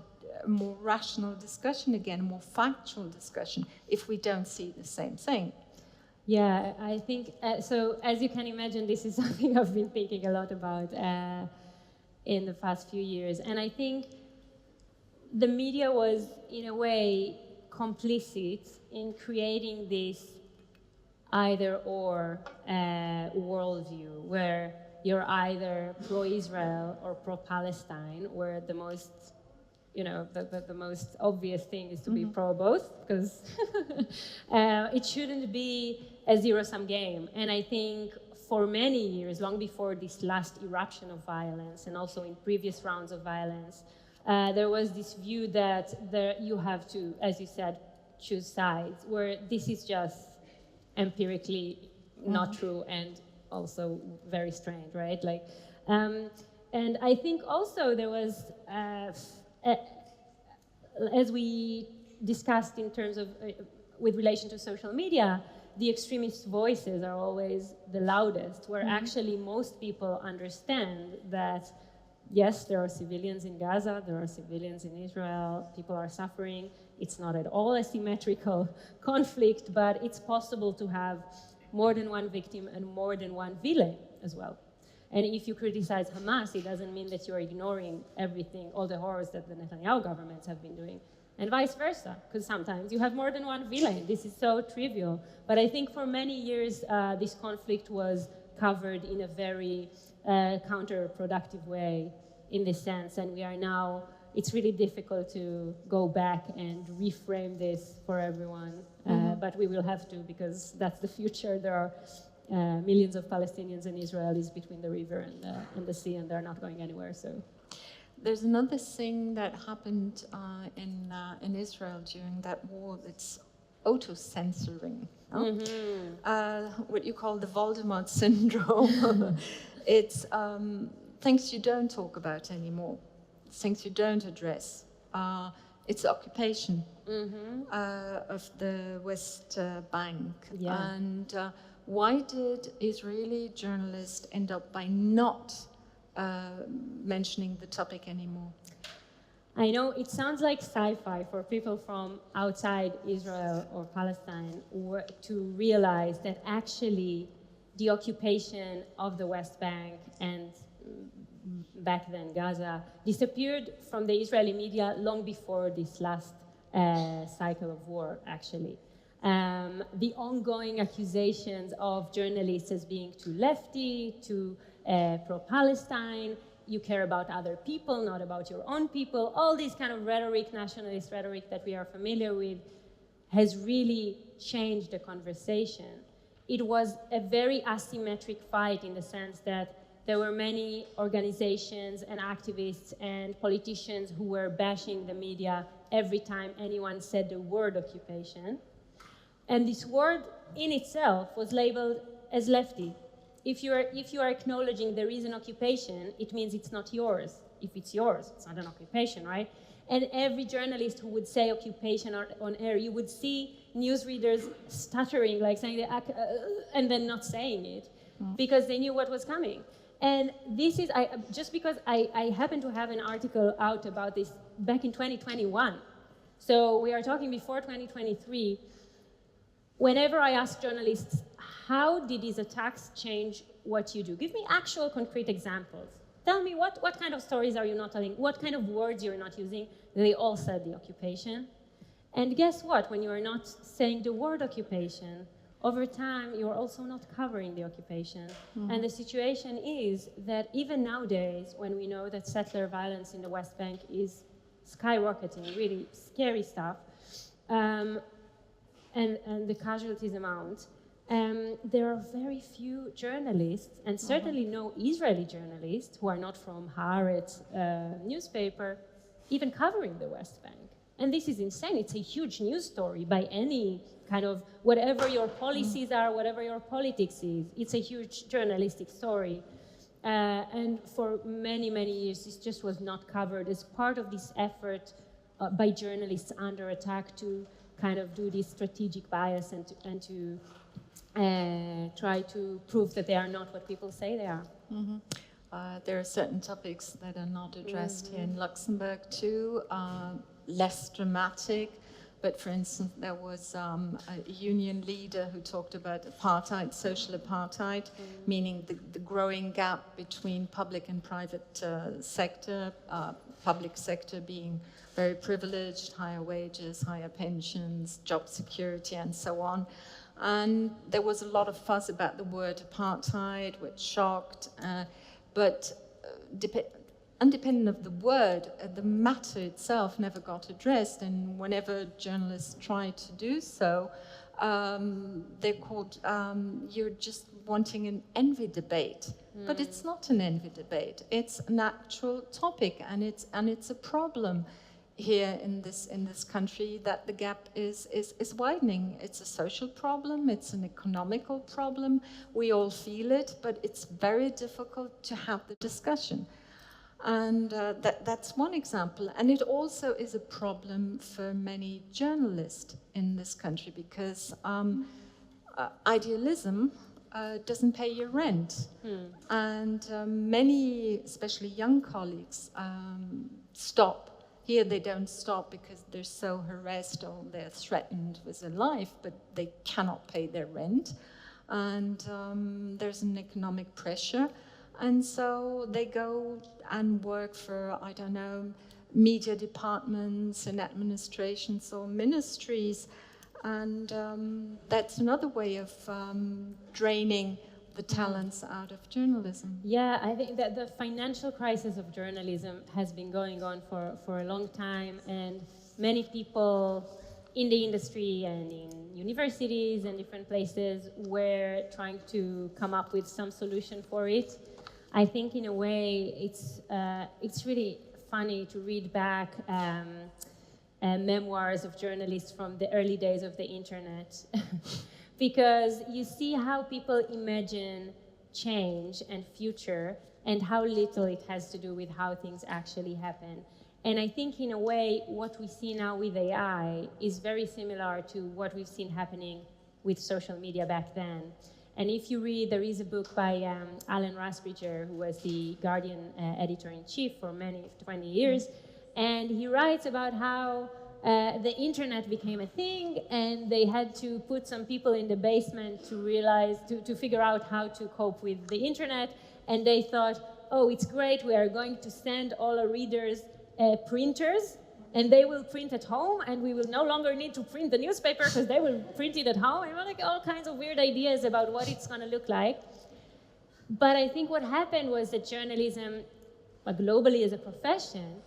more rational discussion again, a more factual discussion, if we don't see the same thing? Yeah, I think, so as you can imagine, this is something I've been thinking a lot about in the past few years. And I think the media was, in a way, complicit in creating this either-or worldview, where you're either pro-Israel or pro-Palestine, where the most, the most obvious thing is to be pro-both, because it shouldn't be a zero-sum game. And I think for many years, long before this last eruption of violence, and also in previous rounds of violence, there was this view that you have to, as you said, choose sides, where this is just empirically not true and also very strange, right? Like, and I think also there was, as we discussed in terms of, with relation to social media, the extremist voices are always the loudest, where actually most people understand that, yes, there are civilians in Gaza, there are civilians in Israel, people are suffering. It's not at all a symmetrical conflict, but it's possible to have more than one victim and more than one villain as well. And if you criticize Hamas, it doesn't mean that you're ignoring everything, all the horrors that the Netanyahu governments have been doing, and vice versa, because sometimes you have more than one villain. This is so trivial. But I think for many years, this conflict was covered in a very counterproductive way in this sense, and we are now, it's really difficult to go back and reframe this for everyone, but we will have to, because that's the future. There are millions of Palestinians and Israelis between the river and the sea, and they're not going anywhere. So there's another thing that happened in Israel during that war. It's auto-censoring. What you call the Voldemort syndrome. It's things you don't talk about anymore, things you don't address. It's occupation of the West Bank. Yeah. And why did Israeli journalists end up by not mentioning the topic anymore? I know it sounds like sci-fi for people from outside Israel or Palestine to realize that actually the occupation of the West Bank and back then Gaza, disappeared from the Israeli media long before this last cycle of war, actually. The ongoing accusations of journalists as being too lefty, too pro-Palestine, you care about other people, not about your own people, all this kind of rhetoric, nationalist rhetoric that we are familiar with, has really changed the conversation. It was a very asymmetric fight in the sense that there were many organizations and activists and politicians who were bashing the media every time anyone said the word occupation. And this word in itself was labeled as lefty. If you are acknowledging there is an occupation, it means it's not yours. If it's yours, it's not an occupation, right? And every journalist who would say occupation on air, you would see newsreaders stuttering, like saying, and then not saying it, because they knew what was coming. And this is, just because I happen to have an article out about this back in 2021. So we are talking before 2023. Whenever I ask journalists, how did these attacks change what you do? Give me actual concrete examples. Tell me what kind of stories are you not telling? What kind of words you're not using? They all said the occupation. And guess what? When you are not saying the word occupation, over time, you're also not covering the occupation. And the situation is that even nowadays, when we know that settler violence in the West Bank is skyrocketing, really scary stuff, and the casualties amount, there are very few journalists, and certainly no Israeli journalists who are not from Haaretz newspaper, even covering the West Bank. And this is insane. It's a huge news story by any kind of, whatever your policies are, whatever your politics is, it's a huge journalistic story. And for many, many years, this just was not covered as part of this effort by journalists under attack to kind of do this strategic bias and to try to prove that they are not what people say they are. There are certain topics that are not addressed here in Luxembourg too, less dramatic. But for instance, there was a union leader who talked about apartheid, social apartheid, meaning the growing gap between public and private sector, public sector being very privileged, higher wages, higher pensions, job security, and so on. And there was a lot of fuss about the word apartheid, which shocked, but independent of the word, the matter itself never got addressed, and whenever journalists try to do so, they're called, you're just wanting an envy debate. But it's not an envy debate. It's an actual topic, and it's a problem here in this country that the gap is widening. It's a social problem, it's an economical problem. We all feel it, but it's very difficult to have the discussion. And that's one example. And it also is a problem for many journalists in this country because idealism doesn't pay your rent. And many, especially young colleagues, stop. Here they don't stop because they're so harassed or they're threatened with their life, but they cannot pay their rent. And there's an economic pressure. And so they go and work for, I don't know, media departments and administrations or ministries. And that's another way of draining the talents out of journalism. Yeah, I think that the financial crisis of journalism has been going on for a long time, and many people in the industry and in universities and different places were trying to come up with some solution for it. I think in a way it's really funny to read back memoirs of journalists from the early days of the internet because you see how people imagine change and future and how little it has to do with how things actually happen. And I think in a way what we see now with AI is very similar to what we've seen happening with social media back then. And if you read, there is a book by Alan Rasbridger, who was the Guardian editor-in-chief for 20 years, and he writes about how the internet became a thing, and they had to put some people in the basement to realize, to figure out how to cope with the internet, and they thought, oh, it's great, we are going to send all our readers printers, and they will print at home, and we will no longer need to print the newspaper because they will print it at home. And like all kinds of weird ideas about what it's going to look like. But I think what happened was that journalism, globally as a profession,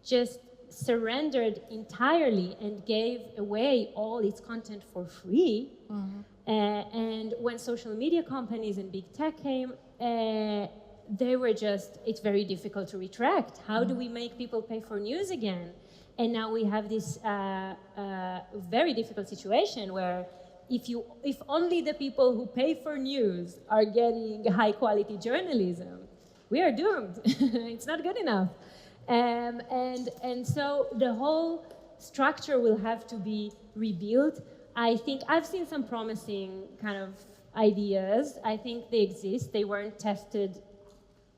just surrendered entirely and gave away all its content for free. Mm-hmm. And when social media companies and big tech came, they were just, it's very difficult to retract. How do we make people pay for news again? And now we have this very difficult situation where if only the people who pay for news are getting high quality journalism, we are doomed. It's not good enough. And so the whole structure will have to be rebuilt. I think I've seen some promising kind of ideas. I think they exist. They weren't tested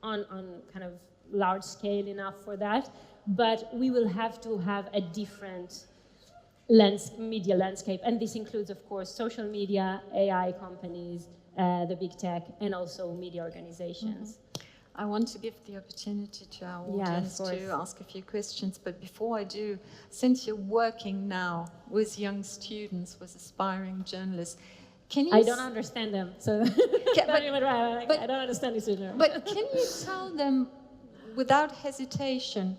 on kind of large scale enough for that. But we will have to have a different media landscape. And this includes, of course, social media, AI companies, the big tech, and also media organizations. Mm-hmm. I want to give the opportunity to our audience to ask a few questions. But before I do, since you're working now with young students, with aspiring journalists, can you... I don't understand them, so I don't understand this either. But can you tell them, without hesitation,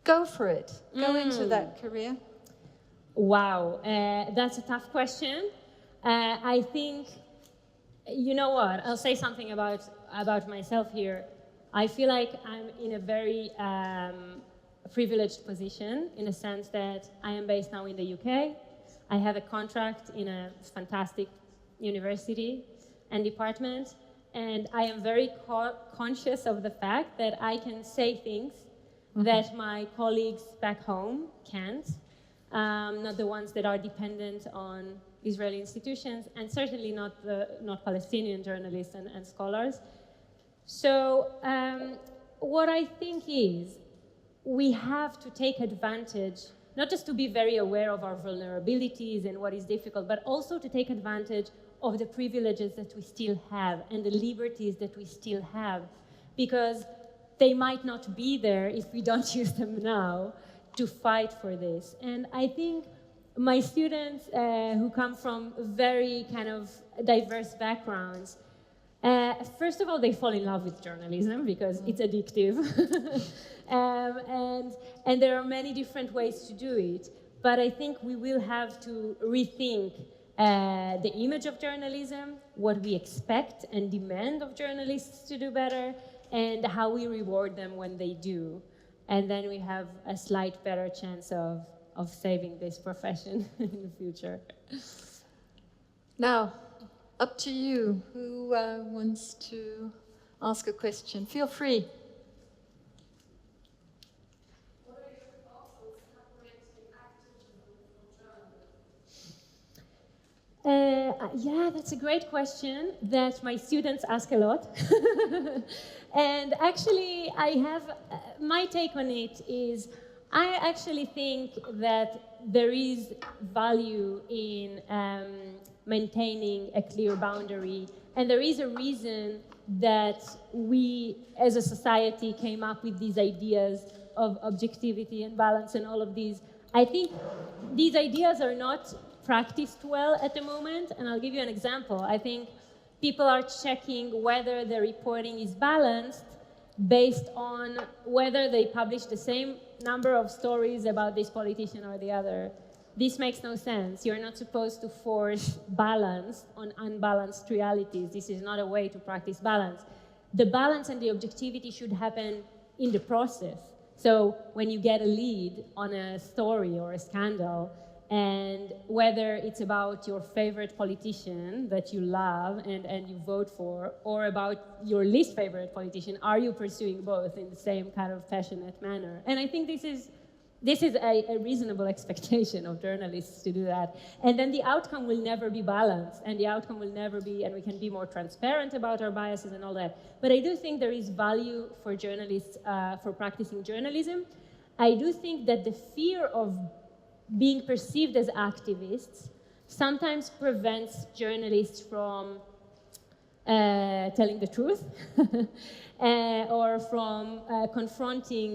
go for it, go into that career? Wow, that's a tough question. I think, you know what, I'll say something about myself here. I feel like I'm in a very privileged position in the sense that I am based now in the UK. I have a contract in a fantastic university and department, and I am very conscious of the fact that I can say things that my colleagues back home can't, not the ones that are dependent on Israeli institutions, and certainly not Palestinian journalists and scholars. So what I think is we have to take advantage, not just to be very aware of our vulnerabilities and what is difficult, but also to take advantage of the privileges that we still have and the liberties that we still have, because they might not be there if we don't use them now to fight for this. And I think my students who come from very kind of diverse backgrounds, first of all, they fall in love with journalism because it's addictive. And there are many different ways to do it. But I think we will have to rethink the image of journalism, what we expect and demand of journalists to do better, and how we reward them when they do. And then we have a slight better chance of saving this profession in the future. Now, up to you. Who wants to ask a question? Feel free. What are your thoughts on separating activism from journalism? Yeah, that's a great question that my students ask a lot. And actually, I have, my take on it is, I actually think that there is value in maintaining a clear boundary. And there is a reason that we, as a society, came up with these ideas of objectivity and balance and all of these. I think these ideas are not practiced well at the moment, and I'll give you an example. I think people are checking whether the reporting is balanced based on whether they publish the same number of stories about this politician or the other. This makes no sense. You're not supposed to force balance on unbalanced realities. This is not a way to practice balance. The balance and the objectivity should happen in the process. So when you get a lead on a story or a scandal, and whether it's about your favorite politician that you love and you vote for, or about your least favorite politician, are you pursuing both in the same kind of passionate manner? And I think this is a reasonable expectation of journalists to do that. And then the outcome will never be balanced, and the outcome will never be, and we can be more transparent about our biases and all that. But I do think there is value for journalists for practicing journalism. I do think that the fear of being perceived as activists sometimes prevents journalists from telling the truth, or from confronting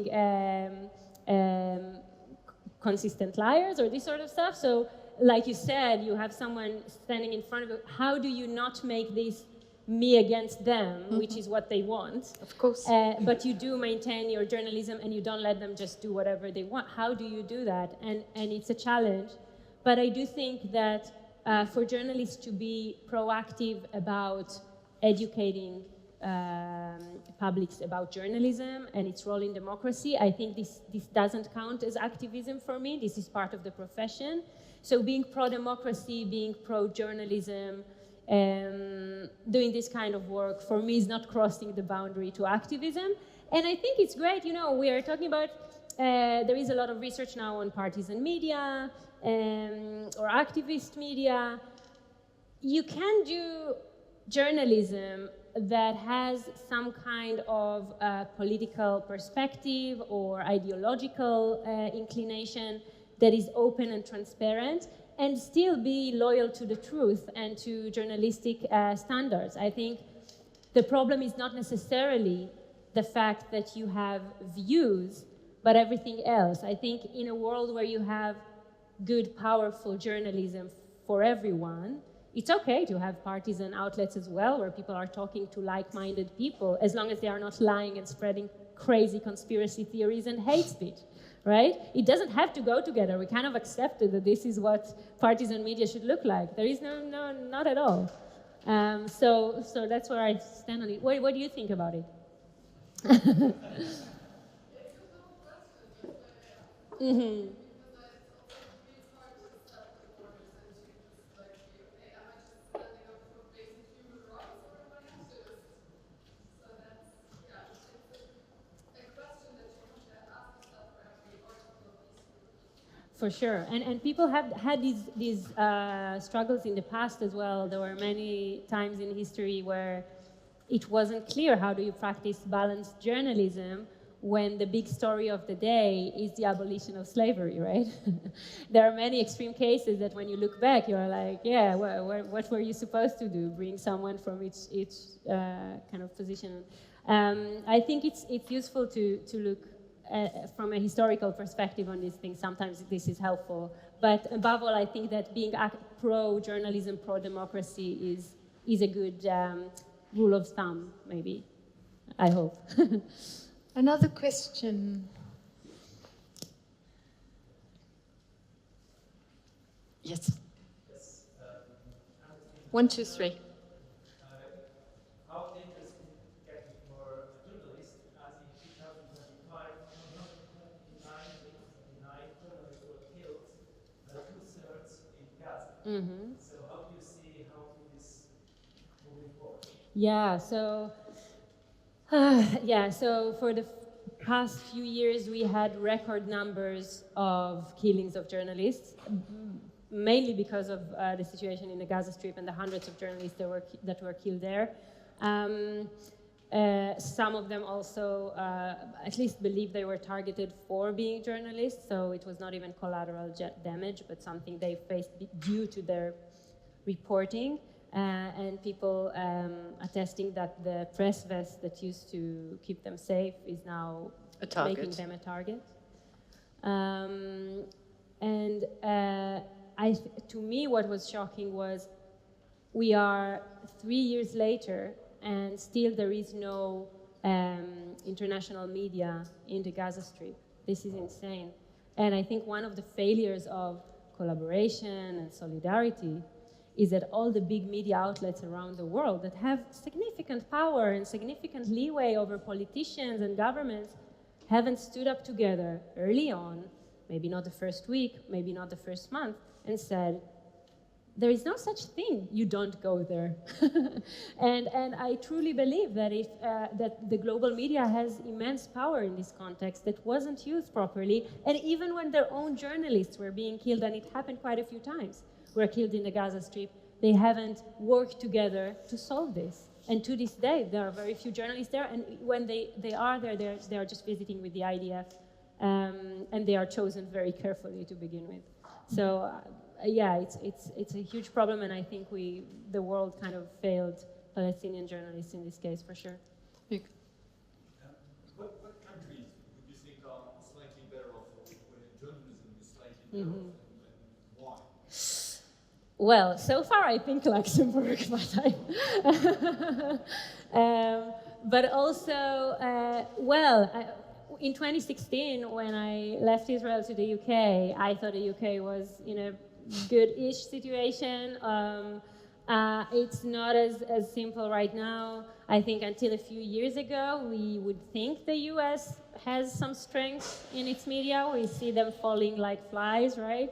consistent liars or this sort of stuff. So, like you said, you have someone standing in front of you. How do you not make this me against them, which is what they want? Of course. But you do maintain your journalism and you don't let them just do whatever they want. How do you do that? And it's a challenge. But I do think that for journalists to be proactive about educating publics about journalism and its role in democracy, I think this doesn't count as activism for me. This is part of the profession. So being pro-democracy, being pro-journalism, doing this kind of work, for me, is not crossing the boundary to activism. And I think it's great, you know, we are talking about, there is a lot of research now on partisan media or activist media. You can do journalism that has some kind of political perspective or ideological inclination that is open and transparent, and still be loyal to the truth and to journalistic standards. I think the problem is not necessarily the fact that you have views, but everything else. I think in a world where you have good, powerful journalism for everyone, it's okay to have partisan outlets as well, where people are talking to like-minded people, as long as they are not lying and spreading crazy conspiracy theories and hate speech. Right? It doesn't have to go together. We kind of accepted that this is what partisan media should look like. There is no, not at all. So that's where I stand on it. What do you think about it? Mm-hmm. For sure, and people have had these struggles in the past as well. There were many times in history where it wasn't clear how do you practice balanced journalism when the big story of the day is the abolition of slavery, right? There are many extreme cases that when you look back, you're like, yeah, what were you supposed to do? Bring someone from each kind of position. I think it's useful to look from a historical perspective on these things. Sometimes this is helpful. But above all, I think that being pro-journalism, pro-democracy is a good rule of thumb, maybe. I hope. Another question. Yes. 1, 2, 3. How dangerous is it getting for journalists as in 2025, 129 journalists were killed, 2/3 in Gaza. Mm-hmm. So how do you see how it is moving forward? Yeah, so for the past few years, we had record numbers of killings of journalists, mainly because of the situation in the Gaza Strip and the hundreds of journalists that were killed there. Some of them also at least believed they were targeted for being journalists, so it was not even collateral damage, but something they faced due to their reporting. And people attesting that the press vest that used to keep them safe is now making them a target. To me, what was shocking was we are 3 years later and still there is no international media in the Gaza Strip. This is insane. And I think one of the failures of collaboration and solidarity is that all the big media outlets around the world that have significant power and significant leeway over politicians and governments haven't stood up together early on, maybe not the first week, maybe not the first month, and said, there is no such thing, you don't go there. and I truly believe that that the global media has immense power in this context that wasn't used properly, and even when their own journalists were being killed, and it happened quite a few times, were killed in the Gaza Strip, they haven't worked together to solve this. And to this day, there are very few journalists there, and when they are there, they are just visiting with the IDF, and they are chosen very carefully to begin with. So, yeah, it's a huge problem, and I think the world kind of failed Palestinian journalists in this case, for sure. What countries would you think are slightly better off, or where journalism is slightly better off, and why? Well, so far I think Luxembourg, but also, in 2016, when I left Israel to the UK, I thought the UK was in a good-ish situation. It's not as simple right now. I think until a few years ago, we would think the US has some strength in its media. We see them falling like flies, right?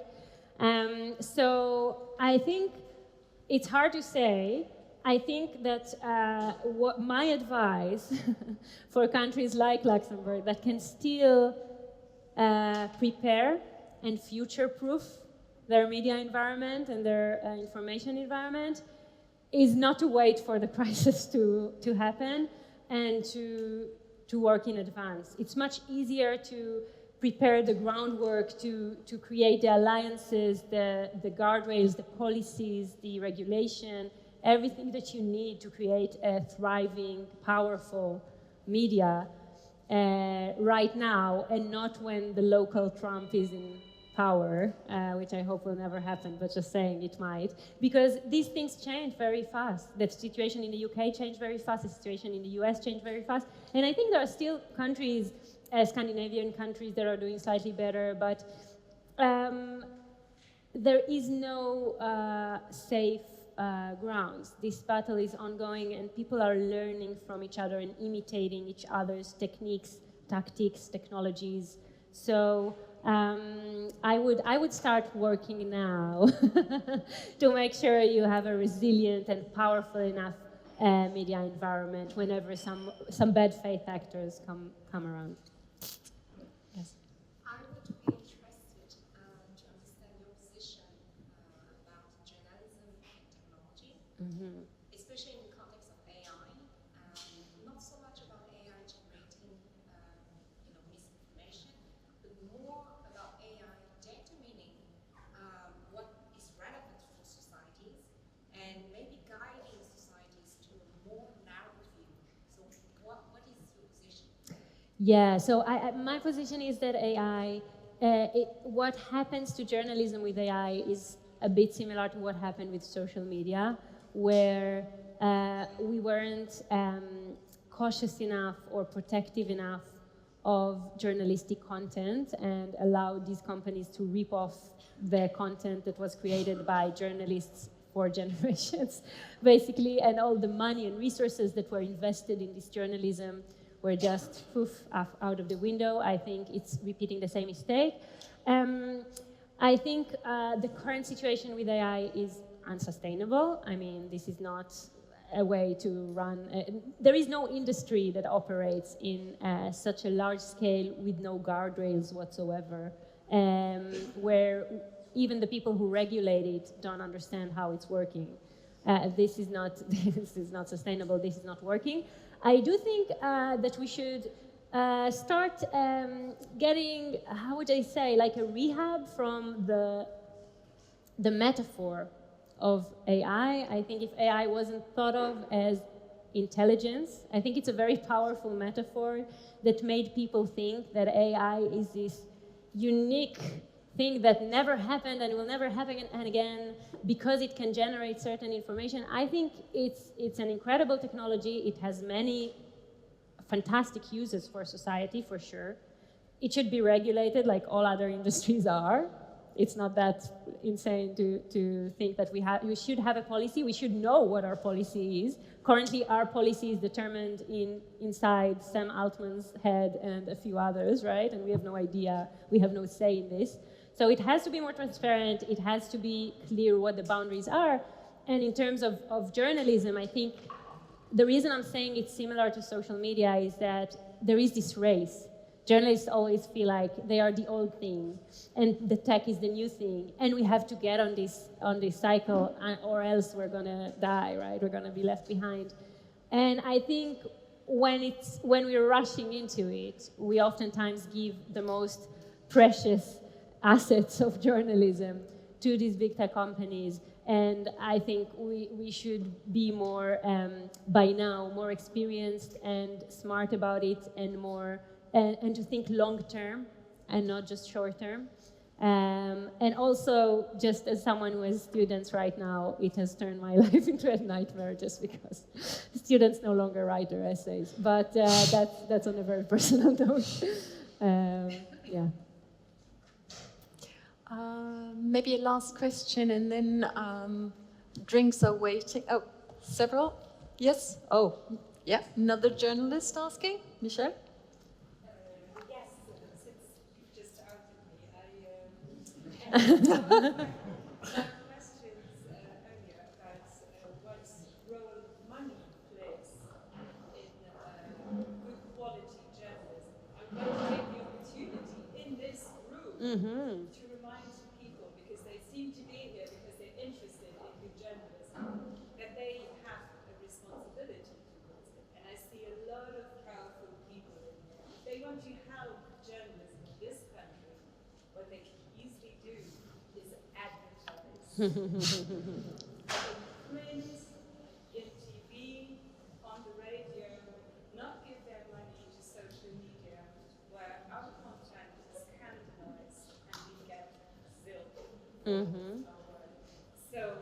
So I think it's hard to say. I think that what my advice for countries like Luxembourg that can still prepare and future-proof their media environment and their information environment is not to wait for the crisis to happen and to work in advance. It's much easier to prepare the groundwork to create the alliances, the guardrails, the policies, the regulation, everything that you need to create a thriving, powerful media right now, and not when the local Trump is in power, which I hope will never happen, but just saying it might, because these things change very fast. The situation in the UK changed very fast, the situation in the US changed very fast, and I think there are still countries, Scandinavian countries, that are doing slightly better, but there is no safe grounds. This battle is ongoing, and people are learning from each other and imitating each other's techniques, tactics, technologies. So I would start working now to make sure you have a resilient and powerful enough media environment whenever some bad faith actors come around. Yes. I would be interested to understand your position about journalism and technology, especially in the context of AI. Not so much about AI generating misinformation, but more about AI determining what is relevant for societies and maybe guiding societies to a more narrow view. So what is your position? Yeah, so my position is that AI, what happens to journalism with AI is a bit similar to what happened with social media, where we weren't cautious enough or protective enough of journalistic content and allowed these companies to rip off the content that was created by journalists for generations, basically, and all the money and resources that were invested in this journalism were just poof out of the window. I think it's repeating the same mistake. I think the current situation with AI is unsustainable. I mean, this is not a way to run. There is no industry that operates in such a large scale with no guardrails whatsoever, where even the people who regulate it don't understand how it's working. This is not sustainable. This is not working. I do think that we should start getting, how would I say, like a rehab from the metaphor of AI. I think if AI wasn't thought of as intelligence, I think it's a very powerful metaphor that made people think that AI is this unique thing that never happened and will never happen again because it can generate certain information. I think it's an incredible technology. It has many fantastic uses for society, for sure. It should be regulated like all other industries are. It's not that insane to think that we should have a policy. We should know what our policy is. Currently, our policy is determined inside Sam Altman's head and a few others, right? And we have no idea, we have no say in this. So it has to be more transparent. It has to be clear what the boundaries are. And in terms of journalism, I think the reason I'm saying it's similar to social media is that there is this race. Journalists always feel like they are the old thing and the tech is the new thing, and we have to get on this cycle or else we're gonna die, right? We're gonna be left behind. And I think when we're rushing into it, we oftentimes give the most precious assets of journalism to these big tech companies And I think we should be more, by now, more experienced and smart about it, and more, and to think long term and not just short term. And also, just as someone who has students right now, it has turned my life into a nightmare just because students no longer write their essays. But that's on a very personal note. Yeah. Maybe a last question, and then drinks are waiting. Oh, several? Yes? Oh, yeah. Another journalist asking? Michelle? Yes, since you just outed me, I questions earlier about what role money plays in good quality journalism. I'm going to take the opportunity in this room to remind people, because they seem to be here because they're interested in good journalism, that they have a responsibility towards it. And I see a lot of powerful people in here. If they want to help journalism in this country, what they can easily do is advertise. In print, in TV, on the radio, not give their money to social media where our content is scandalized and we get zilch. So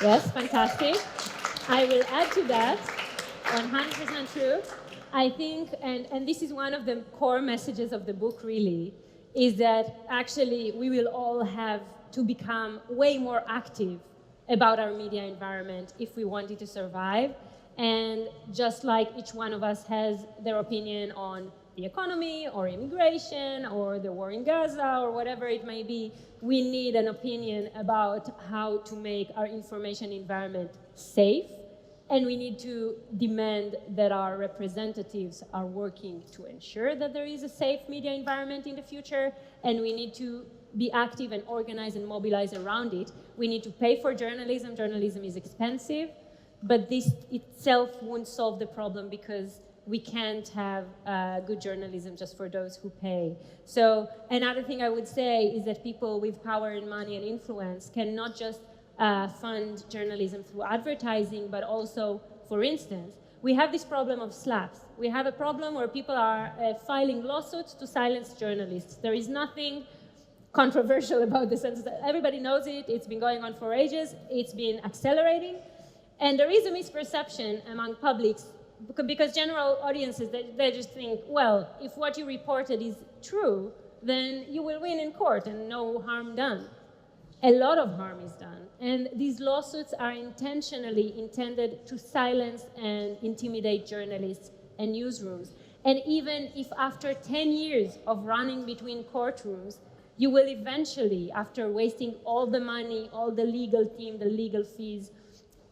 Yes, fantastic. I will add to that, 100% true. I think, and this is one of the core messages of the book really, is that actually we will all have to become way more active about our media environment if we want it to survive. And just like each one of us has their opinion on the economy or immigration or the war in Gaza or whatever it may be, we need an opinion about how to make our information environment safe. And we need to demand that our representatives are working to ensure that there is a safe media environment in the future. And we need to be active and organize and mobilize around it. We need to pay for journalism. Journalism is expensive. But this itself won't solve the problem, because we can't have good journalism just for those who pay. So another thing I would say is that people with power and money and influence cannot just fund journalism through advertising, but also, for instance, we have this problem of slaps. We have a problem where people are filing lawsuits to silence journalists. There is nothing controversial about the censorship. Everybody knows it. It's been going on for ages. It's been accelerating. And there is a misperception among publics, because general audiences, they just think, well, if what you reported is true, then you will win in court and no harm done. A lot of harm is done. And these lawsuits are intentionally intended to silence and intimidate journalists and newsrooms. And even if after 10 years of running between courtrooms, you will eventually, after wasting all the money, all the legal team, the legal fees,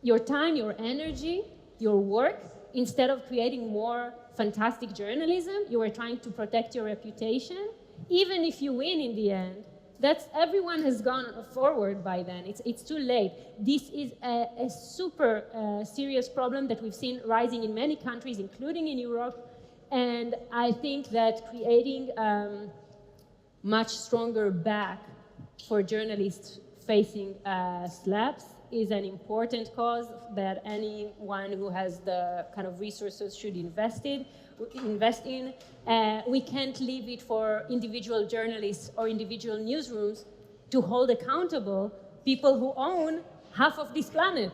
your time, your energy, your work, instead of creating more fantastic journalism, you are trying to protect your reputation. Even if you win in the end, everyone has gone forward by then. It's too late. This is a super serious problem that we've seen rising in many countries, including in Europe. And I think that creating much stronger back for journalists facing slaps is an important cause that anyone who has the kind of resources should invest in. We can't leave it for individual journalists or individual newsrooms to hold accountable people who own half of this planet.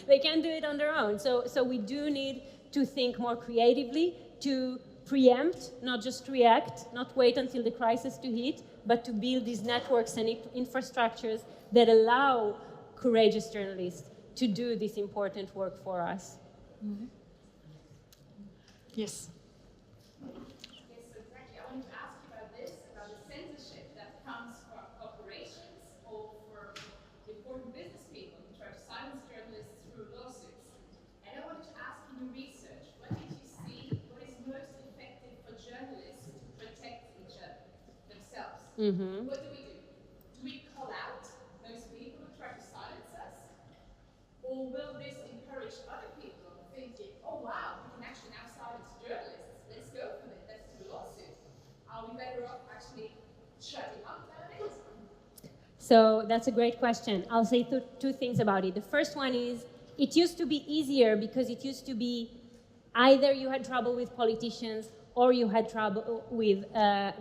They can't do it on their own. So we do need to think more creatively, to preempt, not just react, not wait until the crisis to hit, but to build these networks and infrastructures that allow courageous journalists to do this important work for us. Mm-hmm. Yes. Yes, so frankly, I wanted to ask you about this, about the censorship that comes from corporations or for important business people who try to silence journalists through lawsuits. And I wanted to ask you, in research, what did you see? What is most effective for journalists to protect each other, themselves? Mm-hmm. What do? Do we call out those people who try to silence us? Or will this encourage other people thinking, oh wow, we can actually now silence journalists, let's go for it, let's do a lawsuit? Are we better off actually shutting up about it? So that's a great question. I'll say two things about it. The first one is, it used to be easier because it used to be either you had trouble with politicians or you had trouble with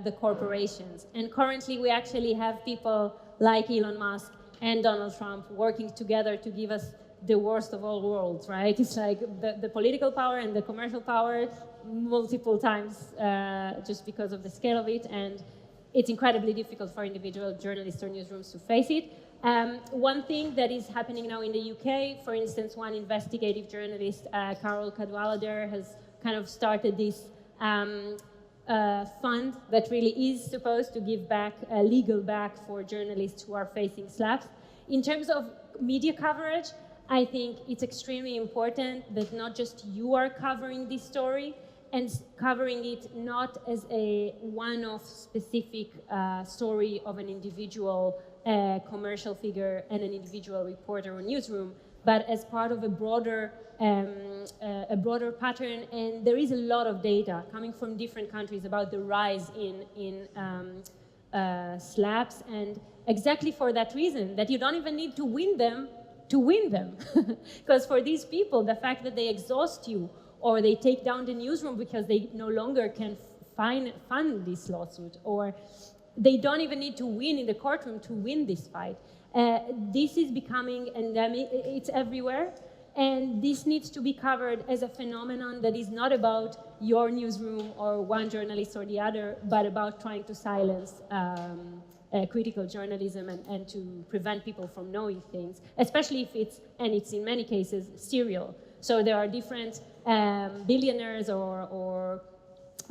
the corporations. And currently we actually have people like Elon Musk and Donald Trump working together to give us the worst of all worlds, right? It's like the political power and the commercial power multiple times just because of the scale of it, and it's incredibly difficult for individual journalists or newsrooms to face it. One thing that is happening now in the UK, for instance, one investigative journalist, Carol Cadwallader, has kind of started this fund that really is supposed to give back, legal back for journalists who are facing slaps. In terms of media coverage, I think it's extremely important that not just you are covering this story and covering it not as a one-off specific story of an individual commercial figure and an individual reporter or newsroom, but as part of a broader pattern. And there is a lot of data coming from different countries about the rise in slaps, and exactly for that reason, that you don't even need to win them to win them. Because for these people, the fact that they exhaust you or they take down the newsroom because they no longer can fund this lawsuit, or they don't even need to win in the courtroom to win this fight. This is becoming endemic, it's everywhere, and this needs to be covered as a phenomenon that is not about your newsroom or one journalist or the other, but about trying to silence critical journalism and to prevent people from knowing things, especially if it's in many cases serial. So there are different billionaires or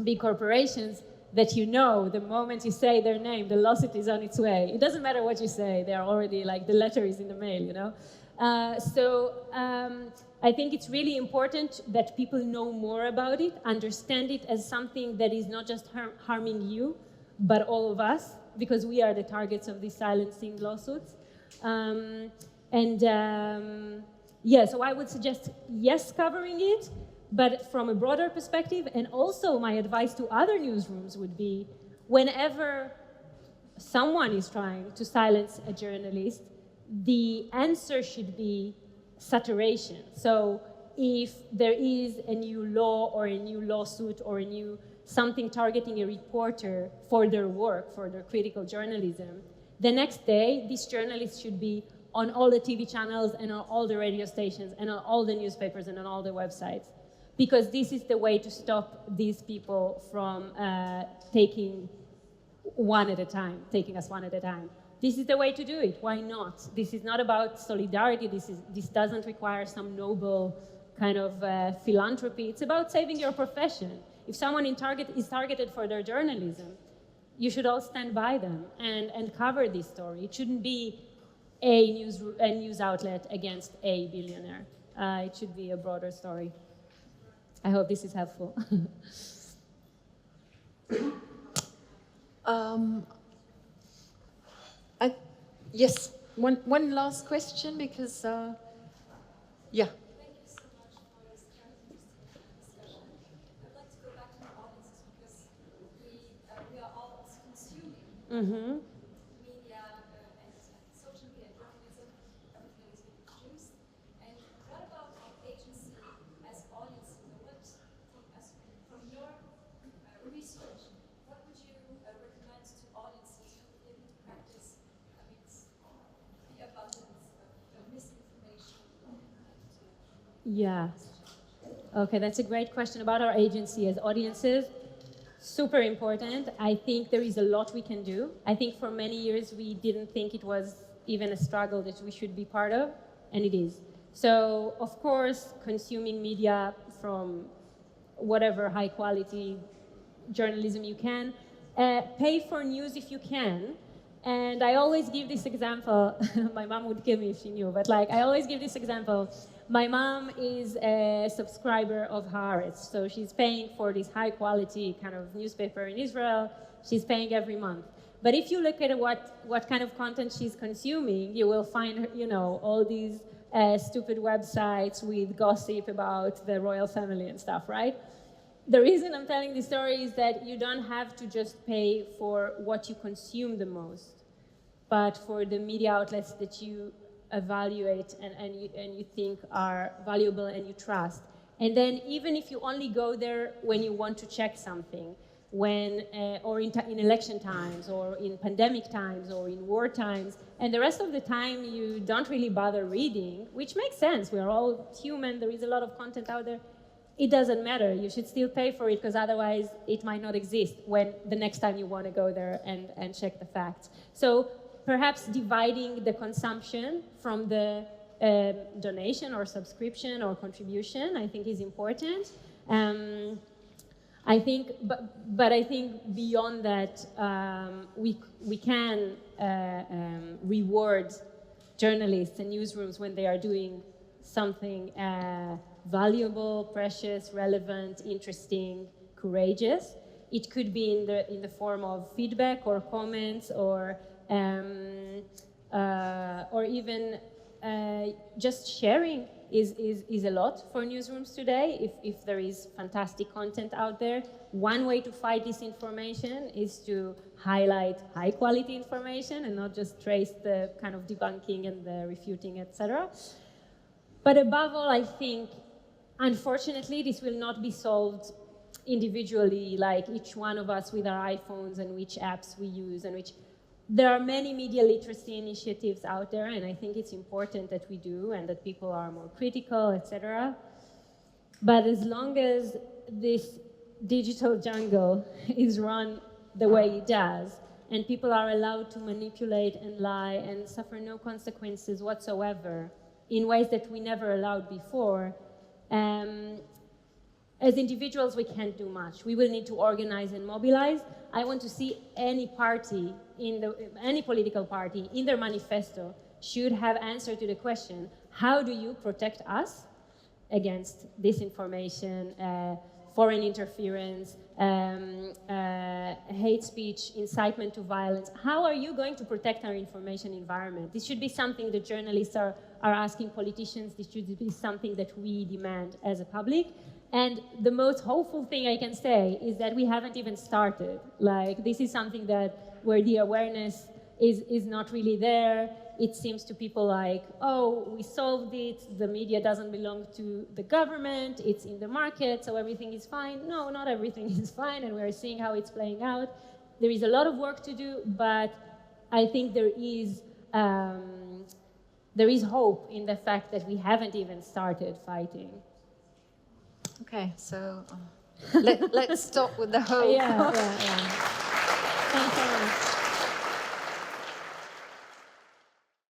big corporations that you know the moment you say their name, the lawsuit is on its way. It doesn't matter what you say, they're already like, the letter is in the mail, you know? I think it's really important that people know more about it, understand it as something that is not just harming you, but all of us, because we are the targets of these silencing lawsuits. Yeah, so I would suggest, yes, covering it, but from a broader perspective. And also my advice to other newsrooms would be, whenever someone is trying to silence a journalist, the answer should be saturation. So if there is a new law or a new lawsuit or a new something targeting a reporter for their work, for their critical journalism, the next day, this journalist should be on all the TV channels and on all the radio stations and on all the newspapers and on all the websites. Because this is the way to stop these people from taking us one at a time. This is the way to do it. Why not? This is not about solidarity. This doesn't require some noble kind of philanthropy. It's about saving your profession. If someone is targeted for their journalism, you should all stand by them and cover this story. It shouldn't be a news outlet against a billionaire. It should be a broader story. I hope this is helpful. Yes, one last question, because, yeah. Thank you so much for this kind of interesting discussion. I'd like to go back to the audiences, because we are all consuming media and social media and journalism, everything that is being produced. And what about our agency as audiences? From your research, what would you recommend to audiences who didn't practice the abundance of misinformation? Yeah. Okay, that's a great question about our agency as audiences. Super important. I think there is a lot we can do. I think for many years we didn't think it was even a struggle that we should be part of, and it is. So, of course, consuming media from whatever high quality journalism you can. Pay for news if you can. And I always give this example. My mom would kill me if she knew, but like, I always give this example. My mom is a subscriber of Haaretz, so she's paying for this high quality kind of newspaper in Israel. She's paying every month. But if you look at what kind of content she's consuming, you will find, you know, all these stupid websites with gossip about the royal family and stuff, right? The reason I'm telling this story is that you don't have to just pay for what you consume the most, but for the media outlets that you evaluate and you think are valuable and you trust. And then even if you only go there when you want to check something, or in election times, or in pandemic times, or in war times, and the rest of the time you don't really bother reading, which makes sense. We are all human. There is a lot of content out there. It doesn't matter. You should still pay for it, because otherwise it might not exist when the next time you want to go there and check the facts. So perhaps dividing the consumption from the donation or subscription or contribution, I think, is important. I think, but I think beyond that, we can reward journalists and newsrooms when they are doing something valuable, precious, relevant, interesting, courageous. It could be in the form of feedback or comments, or even just sharing is a lot for newsrooms today. If there is fantastic content out there, one way to fight disinformation is to highlight high quality information and not just trace the kind of debunking and the refuting, etc. But above all, I think, unfortunately, this will not be solved individually, like each one of us with our iPhones and which apps we use and which. There are many media literacy initiatives out there, and I think it's important that we do and that people are more critical, etc. But as long as this digital jungle is run the way it does, and people are allowed to manipulate and lie and suffer no consequences whatsoever in ways that we never allowed before, as individuals, we can't do much. We will need to organize and mobilize. I want to see any party, any political party, in their manifesto should have answer to the question, how do you protect us against disinformation, foreign interference, hate speech, incitement to violence? How are you going to protect our information environment? This should be something that journalists are asking politicians. This should be something that we demand as a public. And the most hopeful thing I can say is that we haven't even started. Like, this is something where the awareness is not really there. It seems to people like, oh, we solved it, the media doesn't belong to the government, it's in the market, so everything is fine. No, not everything is fine, and we're seeing how it's playing out. There is a lot of work to do, but I think there is hope in the fact that we haven't even started fighting. Okay, so let's stop with the hope. Yeah. Thanks so much.